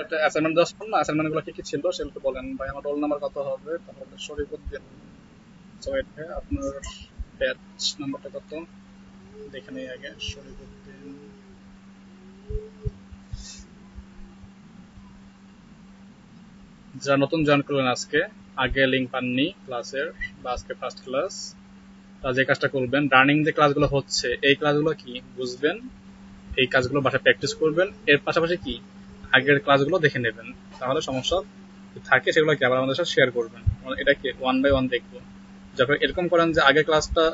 একটা অ্যাসাইনমেন্ট দেওয়া ছিল না, অ্যাসাইনমেন্ট গুলো কি কি ছিল সেগুলো বলেন ভাই। আমার রোল নাম্বার কত হবে, তাহলে শরীফুদ্দিন। তো এটা আপনার ব্যাচ নাম্বারটা কত দেখে নেই আগে। শরীফুদ্দিন, যারা নতুন জয়েন করলেন আজকে, আগে লিঙ্ক পাননি ক্লাসের বা আজকে ফার্স্ট ক্লাস, তারা যে কাজটা করবেন, রানিং যে ক্লাসগুলো হচ্ছে এই ক্লাসগুলো কি বুঝবেন, এই কাজগুলো বাসায় প্র্যাকটিস করবেন, এর পাশাপাশি কি আগের ক্লাসগুলো দেখে নেবেন। তাহলে সমস্যা থাকে সেগুলো কি আবার আমাদের সাথে শেয়ার করবেন। এটা কি ওয়ান বাই ওয়ান দেখবো। যখন এরকম করেন যে আগের ক্লাসটা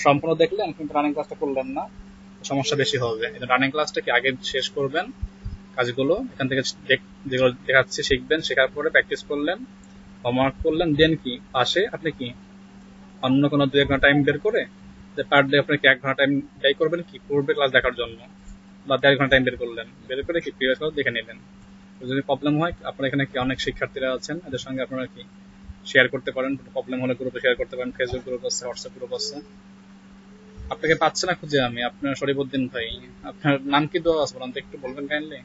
সম্পূর্ণ দেখলেন কিন্তু রানিং ক্লাসটা করলেন না, সমস্যা বেশি হবে। রানিং ক্লাসটা কি আগে শেষ করবেন, কাজগুলো এখান থেকে যেগুলো দেখাচ্ছি শিখবেন, শেখার পরে প্র্যাকটিস করলেন, হোমওয়ার্ক করলেন, দেন কি পাশে আপনি কি অন্য কোনো 2-1 ঘন্টা টাইম বের করে, যে পার ডে আপনি কি 1 ঘন্টা টাইম ব্যয় করবেন কি পূর্বে ক্লাস দেখার জন্য, বা 1.5 ঘন্টা টাইম বের করলেন, বের করে কি প্রিভিয়াস ক্লাস দেখে নিলেন। যদি প্রবলেম হয়, আপনার এখানে কি অনেক শিক্ষার্থীরা আছেন, এদের সঙ্গে আপনারা কি শেয়ার করতে পারেন। প্রবলেম হলে গ্রুপে শেয়ার করতে পারেন, ফেসবুক গ্রুপ আছে, হোয়াটসঅ্যাপ গ্রুপ আছে। আপনাকে পাচ্ছে না খুঁজে আমি, আপনার শরীফুদ্দিন ভাই। আপনার নাম কি দেওয়া আছে বলেন তো, একটু বলবেন কাইন্ডলি।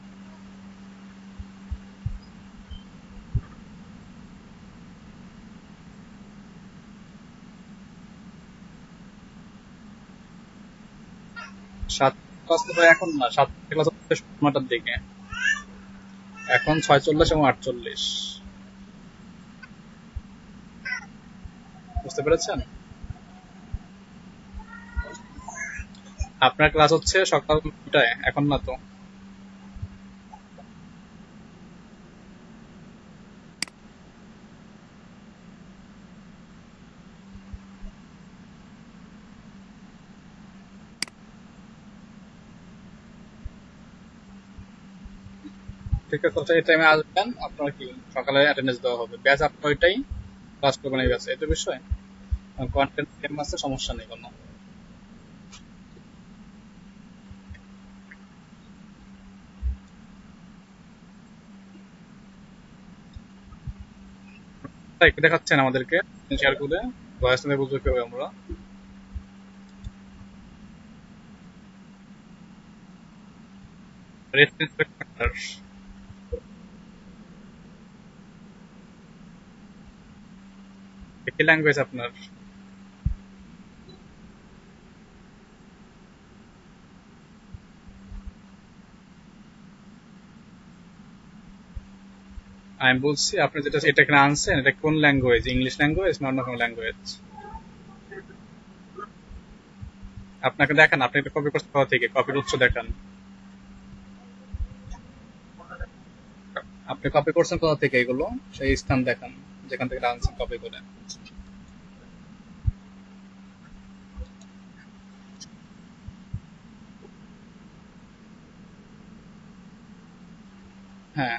7 ক্লাস তো ভাই এখন না, 7 ক্লাস হচ্ছে সময়টার দিকে, এখন 6:40 এবং 48। বুঝতে পেরেছেন? আপনার ক্লাস হচ্ছে সকাল 9টায়, এখন না তো। ঠিক আছে, আচ্ছা, এই টাইমে আসবেন, আপনার কি সকালে অ্যাটেন্ডেন্স দেওয়া হবে। ব্যাচ আপনার ওইটাই, ক্লাস করবেন এই ব্যাচে, এই তো বিষয়। কন্টেন্ট সেম আছে, সমস্যা নেই কোনো। একটু দেখাচ্ছেন আমাদেরকে শেয়ার করে, ভয়েস নিয়ে বুঝবো কিভাবে আমরা। কি ল্যাঙ্গুয়েজ আপনার? আমি বলছি আপনি যেটা এটা এখানে আনছেন, এটা কোন ল্যাঙ্গুয়েজ, ইংলিশ ল্যাঙ্গুয়েজ না অন্য কোনো ল্যাঙ্গুয়েজ? আপনাকে দেখান, আপনি এটা কপি করছেন কোথা থেকে, কপির উৎস দেখান। আপনি কপি করছেন কোথা থেকে এগুলো, সেই স্থান দেখান যেখান থেকে আনছেন কপি করে। হ্যাঁ,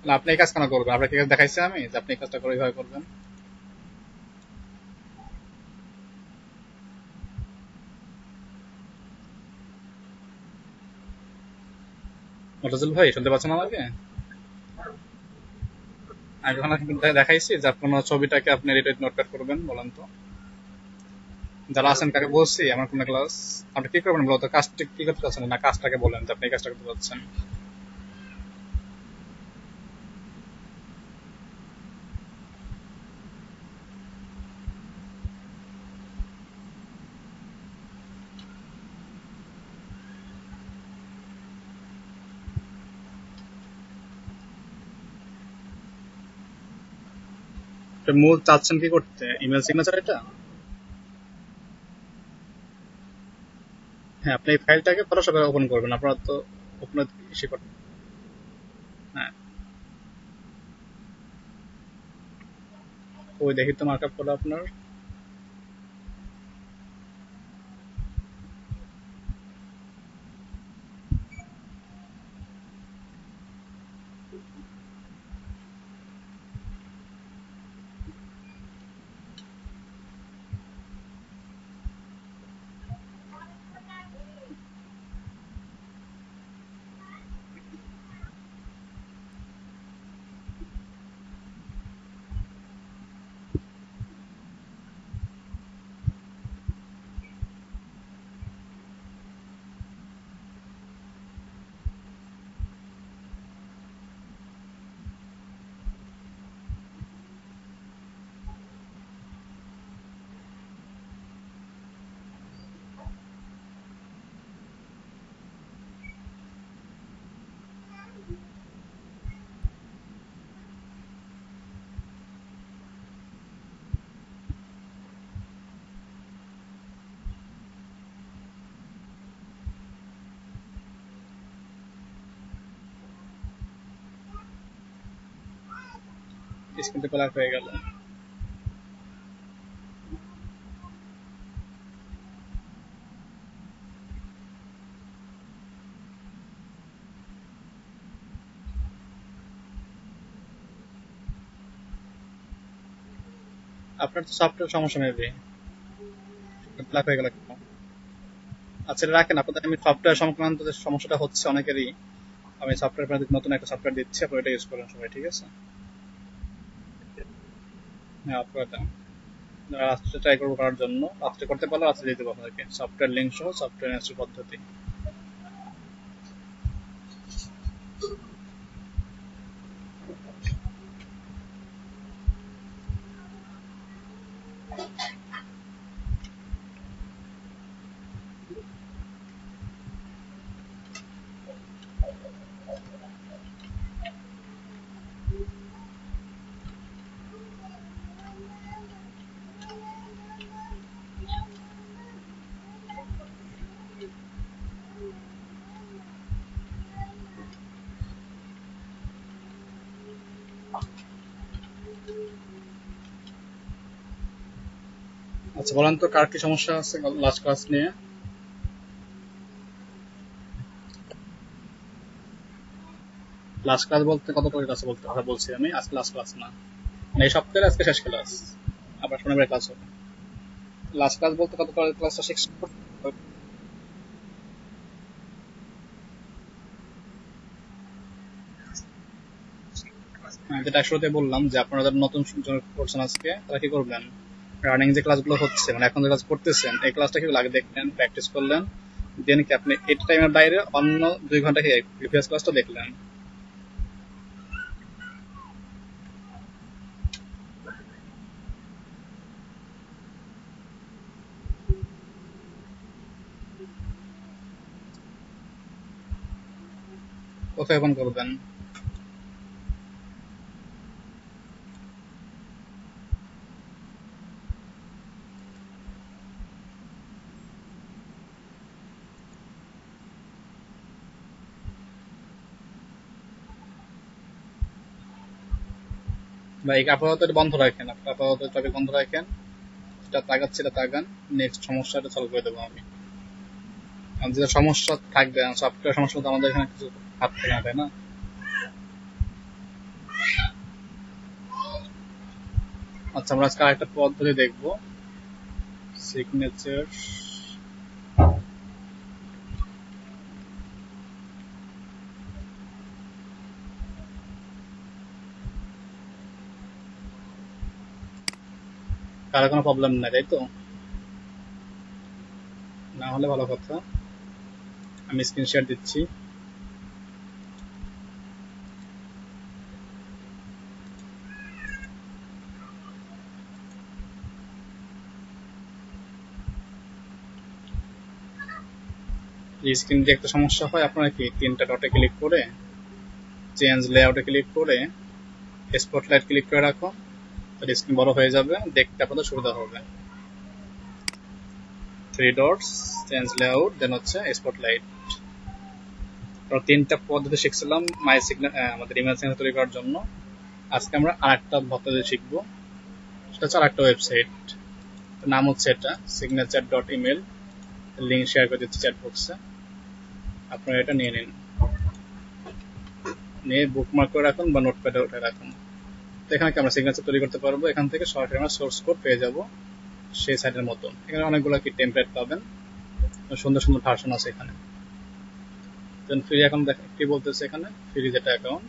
না আপনি এই কাজ কেন করবেন, আপনাকে এই কাজ দেখাইছি আমি যে আপনি এই কাজটা করে এইভাবে করবেন। মটাজুল ভাই শুনতে পাচ্ছেন আমাকে? আমি যখন আপনাকে দেখাইছি যে আপনার ছবিটাকে আপনি এডিট নোটপ্যাড করবেন, বলেন তো যারা আছেন কাকে বলছি আমার কোন ক্লাস। আপনি কি করবেন বলতো, কাজটা কি করতে চাচ্ছেন, না কাজটাকে বলেন যে আপনি এই কাজটা করতে চাচ্ছেন। তো মূল চাচ্ছেন কি করতে, ইমেল সিগনেচার এটা? হ্যাঁ, আপনি এই ফাইলটাকে ফটোশপে ওপেন করবেন, আপনার তো ওপেন ইসে করবেন। হ্যাঁ, ওই দেখি তো মার্কআপ করে আপনার। স্ক্রিনটা ব্ল্যাক হয়ে গেল। আপনার তো সফটওয়্যার সমস্যা মেবি, ব্ল্যাক হয়ে গেল কেন? আচ্ছা এটা রাখেন, আপনাদের আমি সফটওয়্যার সংক্রান্ত যে সমস্যাটা হচ্ছে অনেকেরই, আমি সফটওয়্যার আপনাদের নতুন একটা সফটওয়্যার দিচ্ছি, আপনারা এটা ইউজ করেন সবাই, ঠিক আছে? হ্যাঁ আপনারা রাত্রে ট্রাই করবো করার জন্য, রাত্রে করতে পারলে রাত্রে দিয়ে দেবো আপনাদেরকে সফটওয়্যার লিঙ্ক সহ সফটওয়্যার ইনস্টল পদ্ধতি। আচ্ছা বলেন তো কার কি সমস্যা আছে লাস্ট ক্লাস নিয়ে? লাস্ট ক্লাস বলতে কত ক্লাস বলতে কথা বলছি আমি, আজকে লাস্ট ক্লাস না, মানে এই সপ্তাহে আজকে শেষ ক্লাস, আবার শনিবার ক্লাস হবে। লাস্ট ক্লাস বলতে কত ক্লাসটা শেষ, যেটা শুরুতে বললাম যে আপনারা যারা নতুন করছেন আজকে তারা কি করবেন, রানিং যে ক্লাসগুলো হচ্ছে মানে এখন যে ক্লাস করতেছেন এই ক্লাসটা কি লাগে দেখলেন, প্র্যাকটিস করলেন, দেন কি আপনি এই টাইমের বাইরে অন্য 2 ঘন্টা কি প্রিভিয়াস ক্লাসটা দেখলেন। কোথায় ওপেন করবেন? বা এই আপাতত এটা বন্ধ রাখেন, আপনি আপাতত টপিক বন্ধ রাখেন, যেটা তাকাচ্ছে এটা তাকান, নেক্সট সমস্যাটা সলভ করে দেবো আমি। আর যেটা সমস্যা থাকবে সফটওয়্যার সমস্যা তো আমাদের এখানে কিছু হাত থাকে না, তাই না? আচ্ছা আমরা আজকে আরেকটা পদ্ধতি দেখবো, সিগনেচার। কারো কোনো প্রবলেম নাই তাই তো? না হলে ভালো কথা, আমি স্ক্রিন শেয়ার দিচ্ছি। এই স্ক্রিন দিয়ে একটা সমস্যা হয়, আপনারা কি 3টা ডটে ক্লিক করে চেঞ্জ লেআউটে ক্লিক করে স্পটলাইট ক্লিক করে রাখুন, তাহলে স্ক্রিন বড় হয়ে যাবে, দেখতে আপনাদের সুবিধা হবে। 3 ডটস, চেঞ্জ লেআউট, দেন হচ্ছে স্পটলাইট। 3টা পদ্ধতি শিখছিলাম মাই সিগনেচার আমাদের ইমেল সিগনেচার তৈরি করার জন্য। আজকে আমরা আরেকটা পদ্ধতি শিখবো, সেটা হচ্ছে আরেকটা ওয়েবসাইট, নাম হচ্ছে এটা signature.email, লিঙ্ক শেয়ার করে দিচ্ছি চ্যাট বক্সে, আপনারা এটা নিয়ে নিন, নিয়ে বুকমার্ক করে রাখুন বা নোটপ্যাডে উঠে রাখুন। তো এখানে কি আমরা সিগনেচার তৈরি করতে পারবো, এখান থেকে সরাসরি আমরা সোর্স কোড পেয়ে যাব সেই সাইটের মতন। এখানে অনেকগুলো কি টেমপ্লেট পাবেন, সুন্দর সুন্দর ভার্সন আছে এখানে। দেন ফ্রি অ্যাকাউন্ট কি বলতেছে এখানে, ফ্রি যেটা account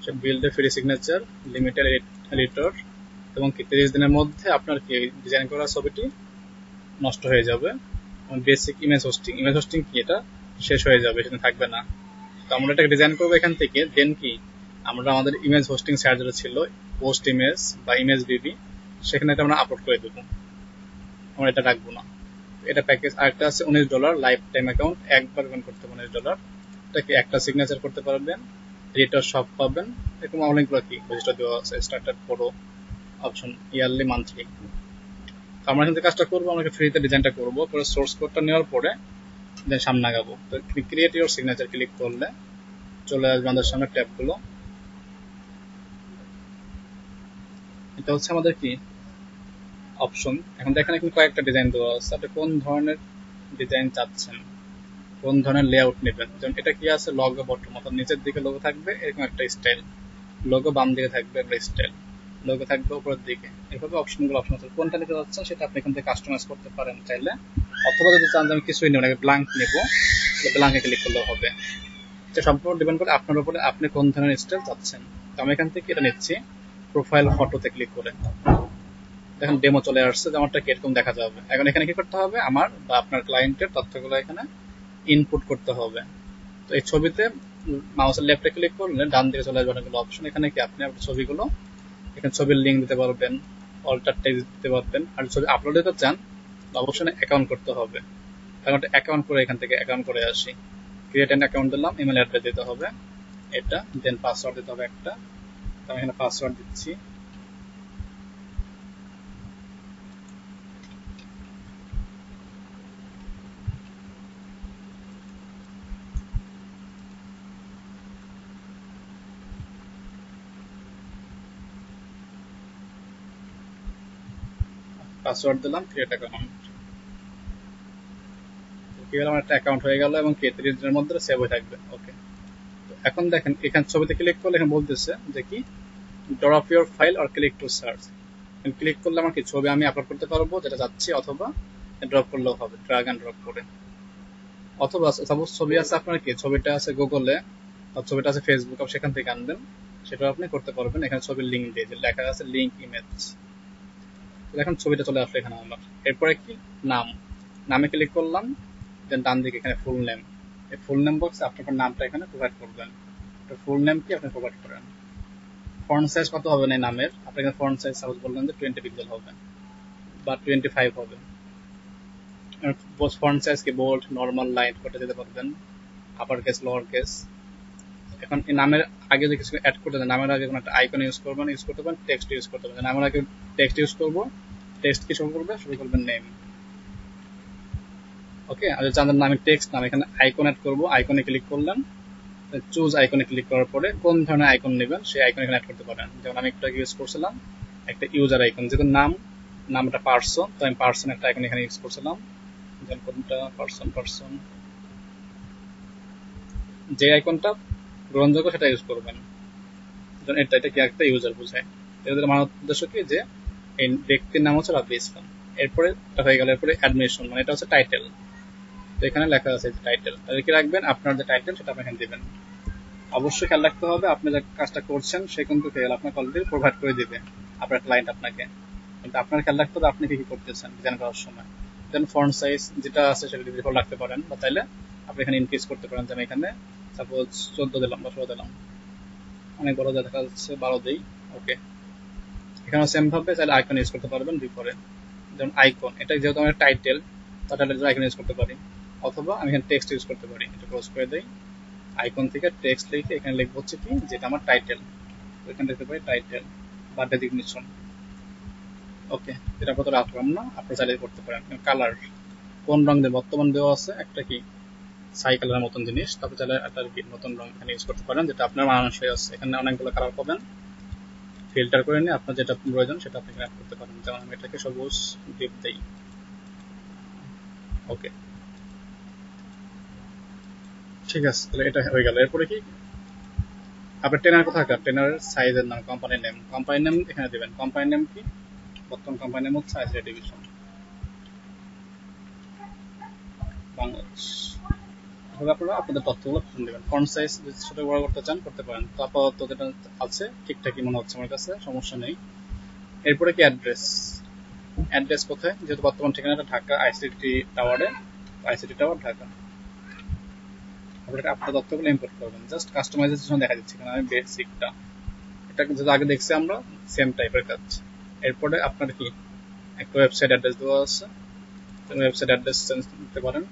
say build a free signature limited editor, এবং কি 30 দিনের মধ্যে আপনার কি ডিজাইন করা ছবিটি নষ্ট হয়ে যাবে। বেসিক ইমেজ হোস্টিং কি এটা শেষ হয়ে যাবে, সেটা থাকবে না। তো আমরা এটাকে ডিজাইন করবো এখান থেকে, দেন কি আমরা আমাদের ইমেজ হোস্টিং সাইট যেটা ছিল পোস্ট ইমেজ বা ইমেজ বিবি, সেখানে এটা আমরা আপলোড করে দেবো, আমরা এটা রাখবো না। এটা প্যাকেজ। আরেকটা আছে $19 লাইফ টাইম অ্যাকাউন্ট, একবার পেমেন্ট করতে হবে $19, এটাকে একটা সিগনেচার করতে পারবেন, এডিটর সব পাবেন, এরকম অনেকগুলো কি বৈশিষ্ট্য দেওয়া আছে, starter pro option, yearly, monthly. আমরা এখান থেকে কাজটা করবো, আমরা ফ্রিতে ডিজাইনটা করবো, পরে সোর্স কোডটা নেওয়ার পরে দেন সামনে আগাবো। তো ক্রিয়েট ইউর সিগনেচার ক্লিক করলে চলে আসবে আমাদের সামনে ট্যাবগুলো। এটা হচ্ছে আমাদের কি অপশন। এখন দেখেন এখানে কয়েকটা ডিজাইন দেওয়া আছে, আপনি কোন ধরনের ডিজাইন চাচ্ছেন, কোন ধরনের লেআউট নেবেন। যেমন এটা কি আছে, লগো বটম, অর্থাৎ নিচের দিকে লোগো থাকবে এরকম একটা স্টাইল, লোগো বাম দিকে থাকবে একটা স্টাইল, লোগো থাকবে উপরের দিকে, এভাবে অপশন আছে। কোনটা নিতে যাচ্ছেন সেটা আপনি এখান থেকে কাস্টমাইজ করতে পারেন চাইলে, অথবা যদি চান যে আমি কিছুই নেব না, ব্ল্যাঙ্ক নেবো, ব্ল্যাঙ্কে ক্লিক করলেও হবে। এটা সম্পূর্ণ ডিপেন্ড করে আপনার উপরে, আপনি কোন ধরনের স্টাইল চাচ্ছেন। তো আমি এখান থেকে এটা নিচ্ছি, প্রোফাইল ফটোতে ক্লিক করে দেখেন ডেমো চলে আসছে যে আমারটা কিরকম দেখা যাবে। এখন এখানে কি করতে হবে, আমার বা আপনার ক্লায়েন্টের তথ্যগুলো এখানে ইনপুট করতে হবে। তো এই ছবিতে মাউসের লেফটে ক্লিক করলে ডান দিকে চলে আসবে অনেকগুলো অপশন। এখানে কি আপনি আপনার ছবিগুলো, এখানে ছবির লিঙ্ক দিতে পারবেন, অল্টার টেক্সট দিতে পারবেন। আর ছবি আপলোড দিতে চান অবশ্যই অ্যাকাউন্ট করতে হবে। এখন অ্যাকাউন্ট করে এখান থেকে অ্যাকাউন্ট করে আসি, ক্রিয়েট অ্যান অ্যাকাউন্ট দিলাম, ইমেল অ্যাড্রেস দিতে হবে এটা, দেন পাসওয়ার্ড দিতে হবে একটা। আমি এখানে পাসওয়ার্ড দিচ্ছি। পাসওয়ার্ড দিলাম, ক্রিয়েট অ্যাকাউন্ট। কি হলো, আমার একটা অ্যাকাউন্ট হয়ে গেল এবং 30 দিনের মধ্যে সেভ হয়ে থাকবে। ওকে, এখন দেখেন এখানে ছবিতে ক্লিক করলে এখানে বলতেছে যে কি drop your file or click to search. Click করলে আমার কি ছবি আমি আপলোড করতে পারবো যেটা যাচ্ছি, অথবা ড্রপ করলেও হবে ড্র্যাগ এন্ড ড্রপ করে। অথবা সাপোজ ছবি আছে আপনার কি, ছবিটা আছে গুগলে বা ছবিটা আছে ফেসবুক, সেখান থেকে আনবেন, সেটাও আপনি করতে পারবেন। এখানে ছবির লিঙ্ক দিয়ে যে লেখা আছে লিঙ্ক ইমেজ, এখন ছবিটা চলে আসলো এখানে আমার। এরপরে কি নাম, নামে ক্লিক করলাম, দেন ডান দিকে এখানে ফুল নেম, এই ফুল নেম বক্সে আপনার নামটা এখানে প্রোভাইড করবেন। ফুল নেম কি আপনি প্রোভাইড করেন। ফন্ট সাইজ কত হবে না নামের, আপনি এখানে ফন্ট সাইজ সাপোজ বললেন যে 20 পিক্সেল হবে বা 25 হবে। ফন্ট সাইজ কি বোল্ড, নর্মাল, লাইট করতে যেতে পারবেন, আপার কেস, লোয়ার কেস। এখন এই নামের আগে যে কিছু অ্যাড করতে চান, নামের আগে কোনো একটা আইকন ইউজ করবেন, টেক্সট ইউজ করতে পারেন। নামের আগে টেক্সট ইউজ করবো, টেক্সট কি শুরু করবে, শুরু করবেন নেম। ওকে, আর যদি চান নামে টেক্সট নাম, এখানে আইকন অ্যাড করবো, আইকনে ক্লিক করলেন, চুজ আইকনে ক্লিক করার পরে কোন ধরনের আইকন নেবেন সেই আইকন এখানে অ্যাড করতে পারেন। যেমন আমি একটা ইউজ করছিলাম একটা ইউজার আইকন, যেহেতু নামটা পার্সন, তো আমি পার্সন একটা আইকন এখানে ইউজ করছিলাম। যেমন কোনটা, পার্সন যে আইকনটা গ্রহণযোগ্য সেটা ইউজ করবেন। যেমন এটা কি একটা ইউজার বোঝায়, এদের আমার উদ্দেশ্য কি যে এই ব্যক্তির নাম হচ্ছে রাব্বি ইসলাম। এরপরে এটা হয়ে গেল, এরপরে অ্যাডমিশন, মানে এটা হচ্ছে টাইটেল। তো এখানে লেখা আছে টাইটেল, তাহলে কি রাখবেন, আপনার যে টাইটেল সেটা আপনি এখানে দিবেন। অবশ্যই খেয়াল রাখতে হবে আপনি যে কাজটা করছেন সে কিন্তু আপনাকে অলরেডি প্রোভাইড করে দিবে আপনার ক্লায়েন্ট আপনাকে, কিন্তু আপনার খেয়াল রাখতে হবে আপনি কি করতেছেন ডিজাইন করার সময়। দেন ফন্ট সাইজ যেটা আছে সেটা ডিফল্ট রাখতে পারেন, বা চাইলে আপনি এখানে ইনক্রিজ করতে পারেন। যেমন এখানে সাপোজ 14 দিলাম বা 16 দিলাম, অনেক বড় দেখা যাচ্ছে 12 দিই। ওকে, এখানেও সেম ভাবে চাইলে আইকন ইউজ করতে পারবেন বিপরে। যেমন আইকন, এটা যেহেতু আমার টাইটেল, তার টাইটেল আইকন ইউজ করতে পারি, অথবা আমি এখানে টেক্সট ইউজ করতে পারি। এটা ক্লোজ করে দেই, আইকন থেকে টেক্সট লিখে এখানে লিখবো হচ্ছে কি যেটা আমার টাইটেল, এখানে লিখতে পারি টাইটেল বা ডেজিগনেশন। ওকে, এটা কত রাখলাম না, আপনি চাইলে করতে পারেন। কালার কোন রং দিয়ে বর্তমান দেওয়া আছে একটা কি ছাই কালারের মতন জিনিস, তারপর চাইলে একটা কি নতুন রং এখানে ইউজ করতে পারেন যেটা আপনার মানানসই আছে। এখানে অনেকগুলো কালার পাবেন, ফিল্টার করে নিয়ে আপনার যেটা প্রয়োজন সেটা আপনি অ্যাড করতে পারেন। যেমন আমি এটাকে সবুজ ডিপ দেই। ওকে, ঠিক আছে, তাহলে এটা হয়ে গেল। এরপরে কি আপনার ট্রেনার কোথাকার, ট্রেনারের সাইজের নাম, কোম্পানি নেম এখানে দেবেন। কোম্পানি নেম কি, বর্তমান কোম্পানি নেম হচ্ছে আইসিটি ডিভিশন বাংলাদেশ। এভাবে আপনারা আপনাদের তথ্যগুলো দেবেন। ফন্ট সাইজ যদি ছোট বড় করতে চান করতে পারেন। তো আপাতত যেটা আছে ঠিকঠাকই মনে হচ্ছে আমার কাছে, সমস্যা নেই। এরপরে কি অ্যাড্রেস কোথায়, যেহেতু বর্তমান ঠিকানাটা ঢাকা আইসিটি টাওয়ারে, আইসিটি টাওয়ার ঢাকা। আপনার তথ্যগুলো ইম্পোর্ট করবেন, জাস্ট কাস্টমাইজেশন দেখা দিচ্ছে কারণ আমি বেসিকটা এটা যেটা আগে দেখছি আমরা সেম টাইপের কাজ। এরপরে আপনার কি একটা ওয়েবসাইট অ্যাড্রেস দেওয়া আছে, ওয়েবসাইট অ্যাড্রেস চেঞ্জ করতে পারেন,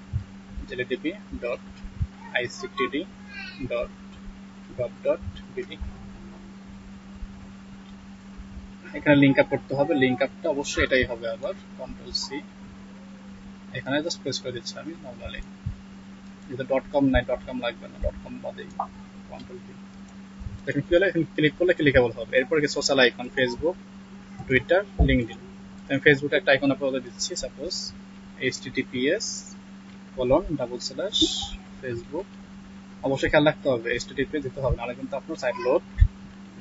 jltp.ictd.gov.bd। এখানে লিঙ্ক আপ করতে হবে, লিঙ্ক আপটা অবশ্যই এটাই হবে। আবার Ctrl+C, এখানে জাস্ট প্রেস করে দিচ্ছি আমি নর্মালি, যেহেতু .com নাই, .com লাগবে না, .com বাদেই Ctrl+V। দেখুন কি হলো, এখানে ক্লিক করলে ক্লিকেবল হবে। এরপরে কি social icon, Facebook, Twitter, LinkedIn. আমি ফেসবুকে একটা আইকন আপনাদের দিচ্ছি, সাপোজ https://facebook। অবশ্যই খেয়াল রাখতে হবে https দিতে হবে, নাহলে কিন্তু আপনার সাইট লোড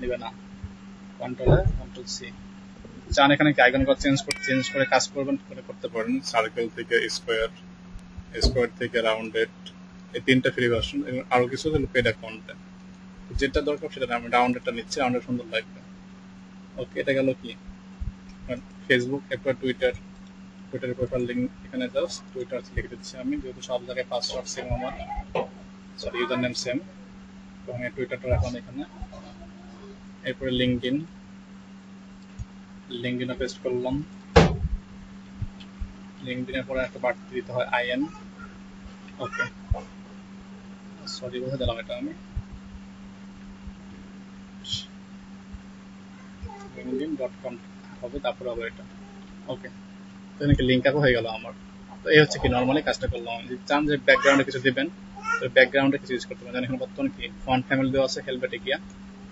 নেবে না। কন্ট্রোল-সি চান এখানে কি আইকন চেঞ্জ করে কাজ করতে পারেন। সার্কেল থেকে স্কোয়ার থেকে রাউন্ডেড, এই 3টা ফ্রি ভার্সন। আরো কিছু হলো পেড অ্যাকাউন্টে, যেটা দরকার সেটা আমি রাউন্ডেডটা নিচ্ছি, রাউন্ডেড সুন্দর লাগবে। ওকে, এটা গেল কি ফেসবুক। এরপর টুইটারের প্রোফাইল লিঙ্ক এখানে জাস্ট টুইটার লিখে দিচ্ছি আমি, যেহেতু সব জায়গায় পাসওয়ার্ড সেম আমার, সরি ইউজার নেম সেম, তো আমি টুইটারটা রাখলাম এখানে। এরপরে লিঙ্কডিনে পেস্ট করলাম। লিঙ্কডিনের পরে একটা বাড়তি দিতে হয় IN। ওকে, সরি বলে দিলাম এটা আমি linkedin.com হবে, তারপরে হবে এটা। ওকে, তো এখানে লিঙ্ক আপও হয়ে গেল আমার। তো এই হচ্ছে কি নর্মালি কাজটা করলাম। যদি চান যে ব্যাকগ্রাউন্ডে কিছু দিবেন, তো ব্যাকগ্রাউন্ডে কিছু ইউজ করতে পারেন। এখানে বর্তমানে কি ফন্ট ফ্যামিলি দেওয়া আছে হেলভেটিকিয়া,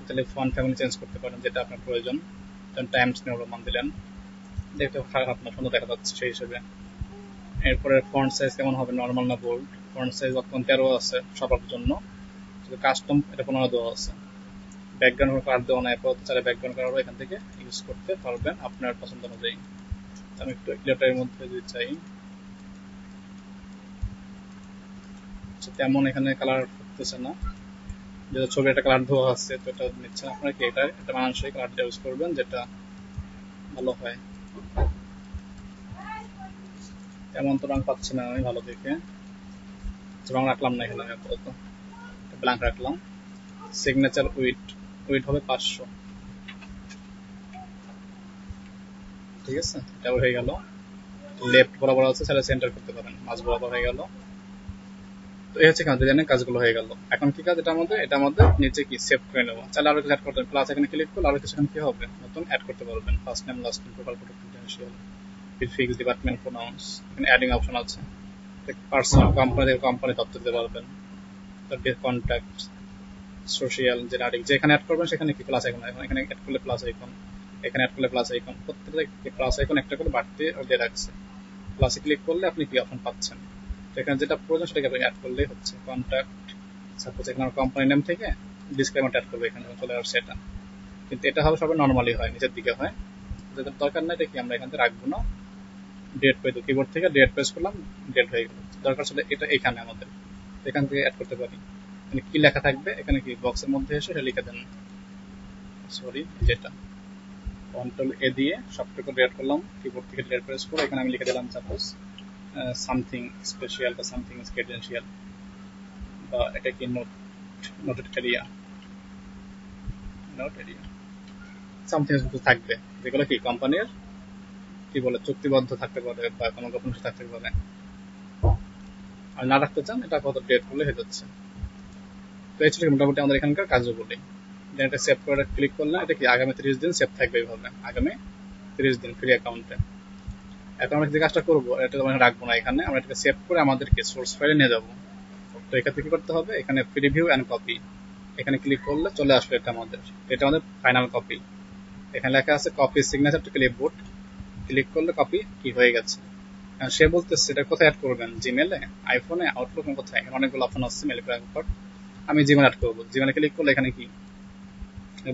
তাহলে ফন্ট ফ্যামিলি চেঞ্জ করতে পারেন যেটা আপনার প্রয়োজন। টাইমস নিউ রোমান দিলেন, দেখতে আপনার সুন্দর দেখা যাচ্ছে সেই হিসেবে। এরপরে ফন্ট সাইজ কেমন হবে, নর্মাল না বোল্ড? ফন্ট সাইজ বর্তমান 13 আছে সবার জন্য, কাস্টম এটা 15 দেওয়া আছে। ব্যাকগ্রাউন্ড কার্ড দেওয়া নাই, চাইলে ব্যাকগ্রাউন্ড কার্ড এখান থেকে ইউজ করতে পারবেন আপনার পছন্দ অনুযায়ী। আমি একটু ক্লিয়ারটার মধ্যে যদি চাই, তেমন এখানে কালার করতেছে না, যেটা ছবি একটা কালার দেওয়া আছে, তো এটা নিচ্ছে না। আপনারা কি এটা মানানসই কালারটা ইউজ করবেন, যেটা ভালো হয়। তেমন তো রং পাচ্ছি না আমি ভালো দেখে, রং রাখলাম না এখানে, আমি আপাতত ব্ল্যাঙ্ক রাখলাম। সিগনেচার উইড হবে 500, ঠিক আছে, এটা হয়ে গেল। লেফট বরাবর আছে, সেটা সেন্টার করতে পারেন, মাঝ বরাবর হয়ে গেল। তো এই হচ্ছে ডিজাইনের কাজগুলো হয়ে গেল। এখন কি কাজ, এটা আমাদের নিচে কি সেভ করে নেবো। চাইলে আরো কিছু অ্যাড করতে প্লাস এখানে ক্লিক করলে আরো কিছু কি হবে, নতুন অ্যাড করতে পারবেন। First name, last name, profile photo, credential, prefix, department, pronounce, এখানে অ্যাডিং অপশন আছে। পার্সোনাল কোম্পানি তথ্য দিতে পারবেন। তারপরে কন্ট্যাক্ট, সোশিয়াল, জেনারিক, যেখানে অ্যাড করবেন সেখানে কি প্লাস আইকন, এখানে অ্যাড করলে প্লাস আইকন, এখানে অ্যাড করলে প্লাস আইকন, প্রত্যেকটা প্লাস আইকন একটা করে বাড়তে দিয়ে রাখছে। প্লাসে ক্লিক করলে আপনি কি অপশন পাচ্ছেন, এখানে যেটা প্রয়োজন সেটাকে আপনি অ্যাড করলেই হচ্ছে। কন্ট্যাক্ট, সাপোজ এখানে আমার কোম্পানি নেম থেকে ডিসক্লেমার অ্যাড করবে, এখানে চলে আসছে এটা। কিন্তু এটা হবে সবাই নর্মালি হয়, নিচের দিকে হয়, যেটা দরকার নাই এটা কি আমরা এখান থেকে রাখবো না। ডেট পেয়ে দেবো, কিবোর্ড থেকে ডেট প্রেস করলাম, ডেট হয়ে গেল। দরকার ছিল এটা এখানে আমাদের, এখান থেকে অ্যাড করতে পারি। মানে কি লেখা থাকবে এখানে, কি বক্সের মধ্যে এসে এটা লিখে দেন, সরি যেটা কন্ট্রোল-A দিয়ে সবটুকু ডেট করলাম, কিবোর্ড থেকে ডেট প্রেস করে এখানে আমি লিখে দিলাম সাপোজ সামথিং স্পেশাল বা সামথিং ক্রেডেনশিয়াল, বা এটা কি নোটেড এরিয়া সামথিং থাকবে, যেগুলো কি কোম্পানির কি বলে চুক্তিবদ্ধ থাকতে পারে বা কোনো গোপন থাকতে পারে। আর না রাখতে চান এটা কত ডেট করলে হয়ে যাচ্ছে। তো এই ছিল মোটামুটি আমাদের এখানকার কার্যগুলি। এটা সেভ করে ক্লিক করলে এটা কি আগামী 30 দিন সেভ থাকবে, এইভাবে আগামী 30 দিন ফ্রি অ্যাকাউন্টে। এখন আমরা যে কাজটা করবো, এটা আমরা রাখবো না এখানে, আমরা এটাকে সেভ করে আমাদেরকে সোর্স ফাইলে নিয়ে যাবো। তো এক্ষেত্রে কি করতে হবে, এখানে প্রিভিউ অ্যান্ড কপি, এখানে ক্লিক করলে চলে আসবে এটা আমাদের ফাইনাল কপি। এখানে লেখা আছে copy signature two clipboard, click করলে কপি কি হয়ে গেছে। সে বলতেছে এটা কোথায় অ্যাড করবেন, জিমেলে, আইফোনে, আউটলুক, কোথায়, এখানে অনেকগুলো অপশন আছে মেল পর। আমি জিমেল অ্যাড করবো, জিমেলে ক্লিক করলে এখানে কি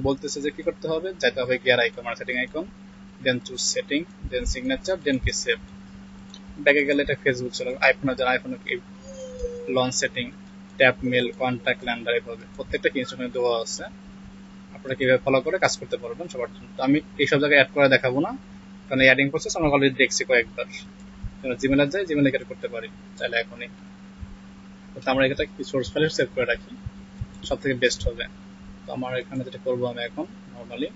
বলতেছে যে কি করতে হবে, যাইতে হবে গিয়ার আইকন মানে setting icon, then choose setting, then signature, then কি সেভ। ব্যাকে গেলে এটা ফেসবুক চলে, আইফোনে যারা আইফোনে কি launch setting, tap mail, contact, calendar, এভাবে প্রত্যেকটা কি ইনস্ট্রাকশন দেওয়া আছে, আপনারা কিভাবে ফলো করে কাজ করতে পারবেন সবার জন্য। তো আমি এইসব জায়গায় অ্যাড করে দেখাবো না, কারণ এই অ্যাডিং প্রসেস আমরা অলরেডি দেখছি কয়েকবার। জিমেলে যাই, জিমেলে এটা করতে পারি চাইলে এখনই। তো আমরা এটা কি সোর্স ফাইলে সেভ করে রাখি, সব থেকে বেস্ট হবে। তো আমার এখানে যেটা করবো, আমি এখন নর্মালি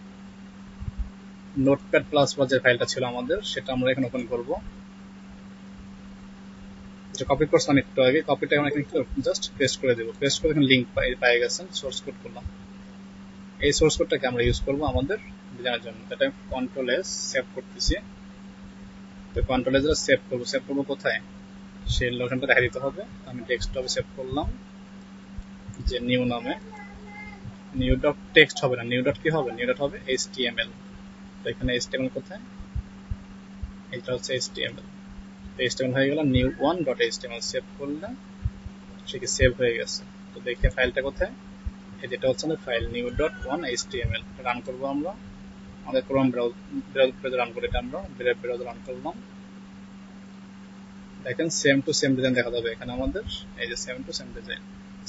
নোটপ্যাড প্লাস যে ফাইলটা ছিল আমাদের, সেটা আমরা এখানে ওপেন করবো। যে কপি করছিলাম একটু আগে, কপিটা এখন এখানে জাস্ট পেস্ট করে দেবো। পেস্ট করে এখানে লিঙ্ক পেয়ে গেছেন, সোর্স কোড করলাম। এই সোর্স কোডটাকে আমরা ইউজ করবো আমাদের ডিজাইনের জন্য। এটা কন্ট্রোল-S সেভ করতেছি। তো কন্ট্রোল-S সেভ করবো কোথায়, সেই লোকেশনটা দেখা দিতে হবে। আমি ডেস্কটপে সেভ করলাম, যে নিউ ডট টেক্সট হবে না, নিউ ডট কি হবে, নিউ ডট হবে HTML। তো এখানে HTML কোথায়, এটা হচ্ছে HTML। HTML হয়ে গেল new1.html, সেভ করলে সে কি সেভ হয়ে গেছে। তো দেখে ফাইলটা কোথায়, যেটা হচ্ছে আমাদের ফাইল new.1html। রান করবো আমরা, আমাদের ক্রোম ব্রাউজার রান করে, এটা আমরা ব্রাউজার রান করলাম। দেখেন সেম টু সেম ডিজাইন দেখা যাবে এখানে আমাদের, এই যে same to same design.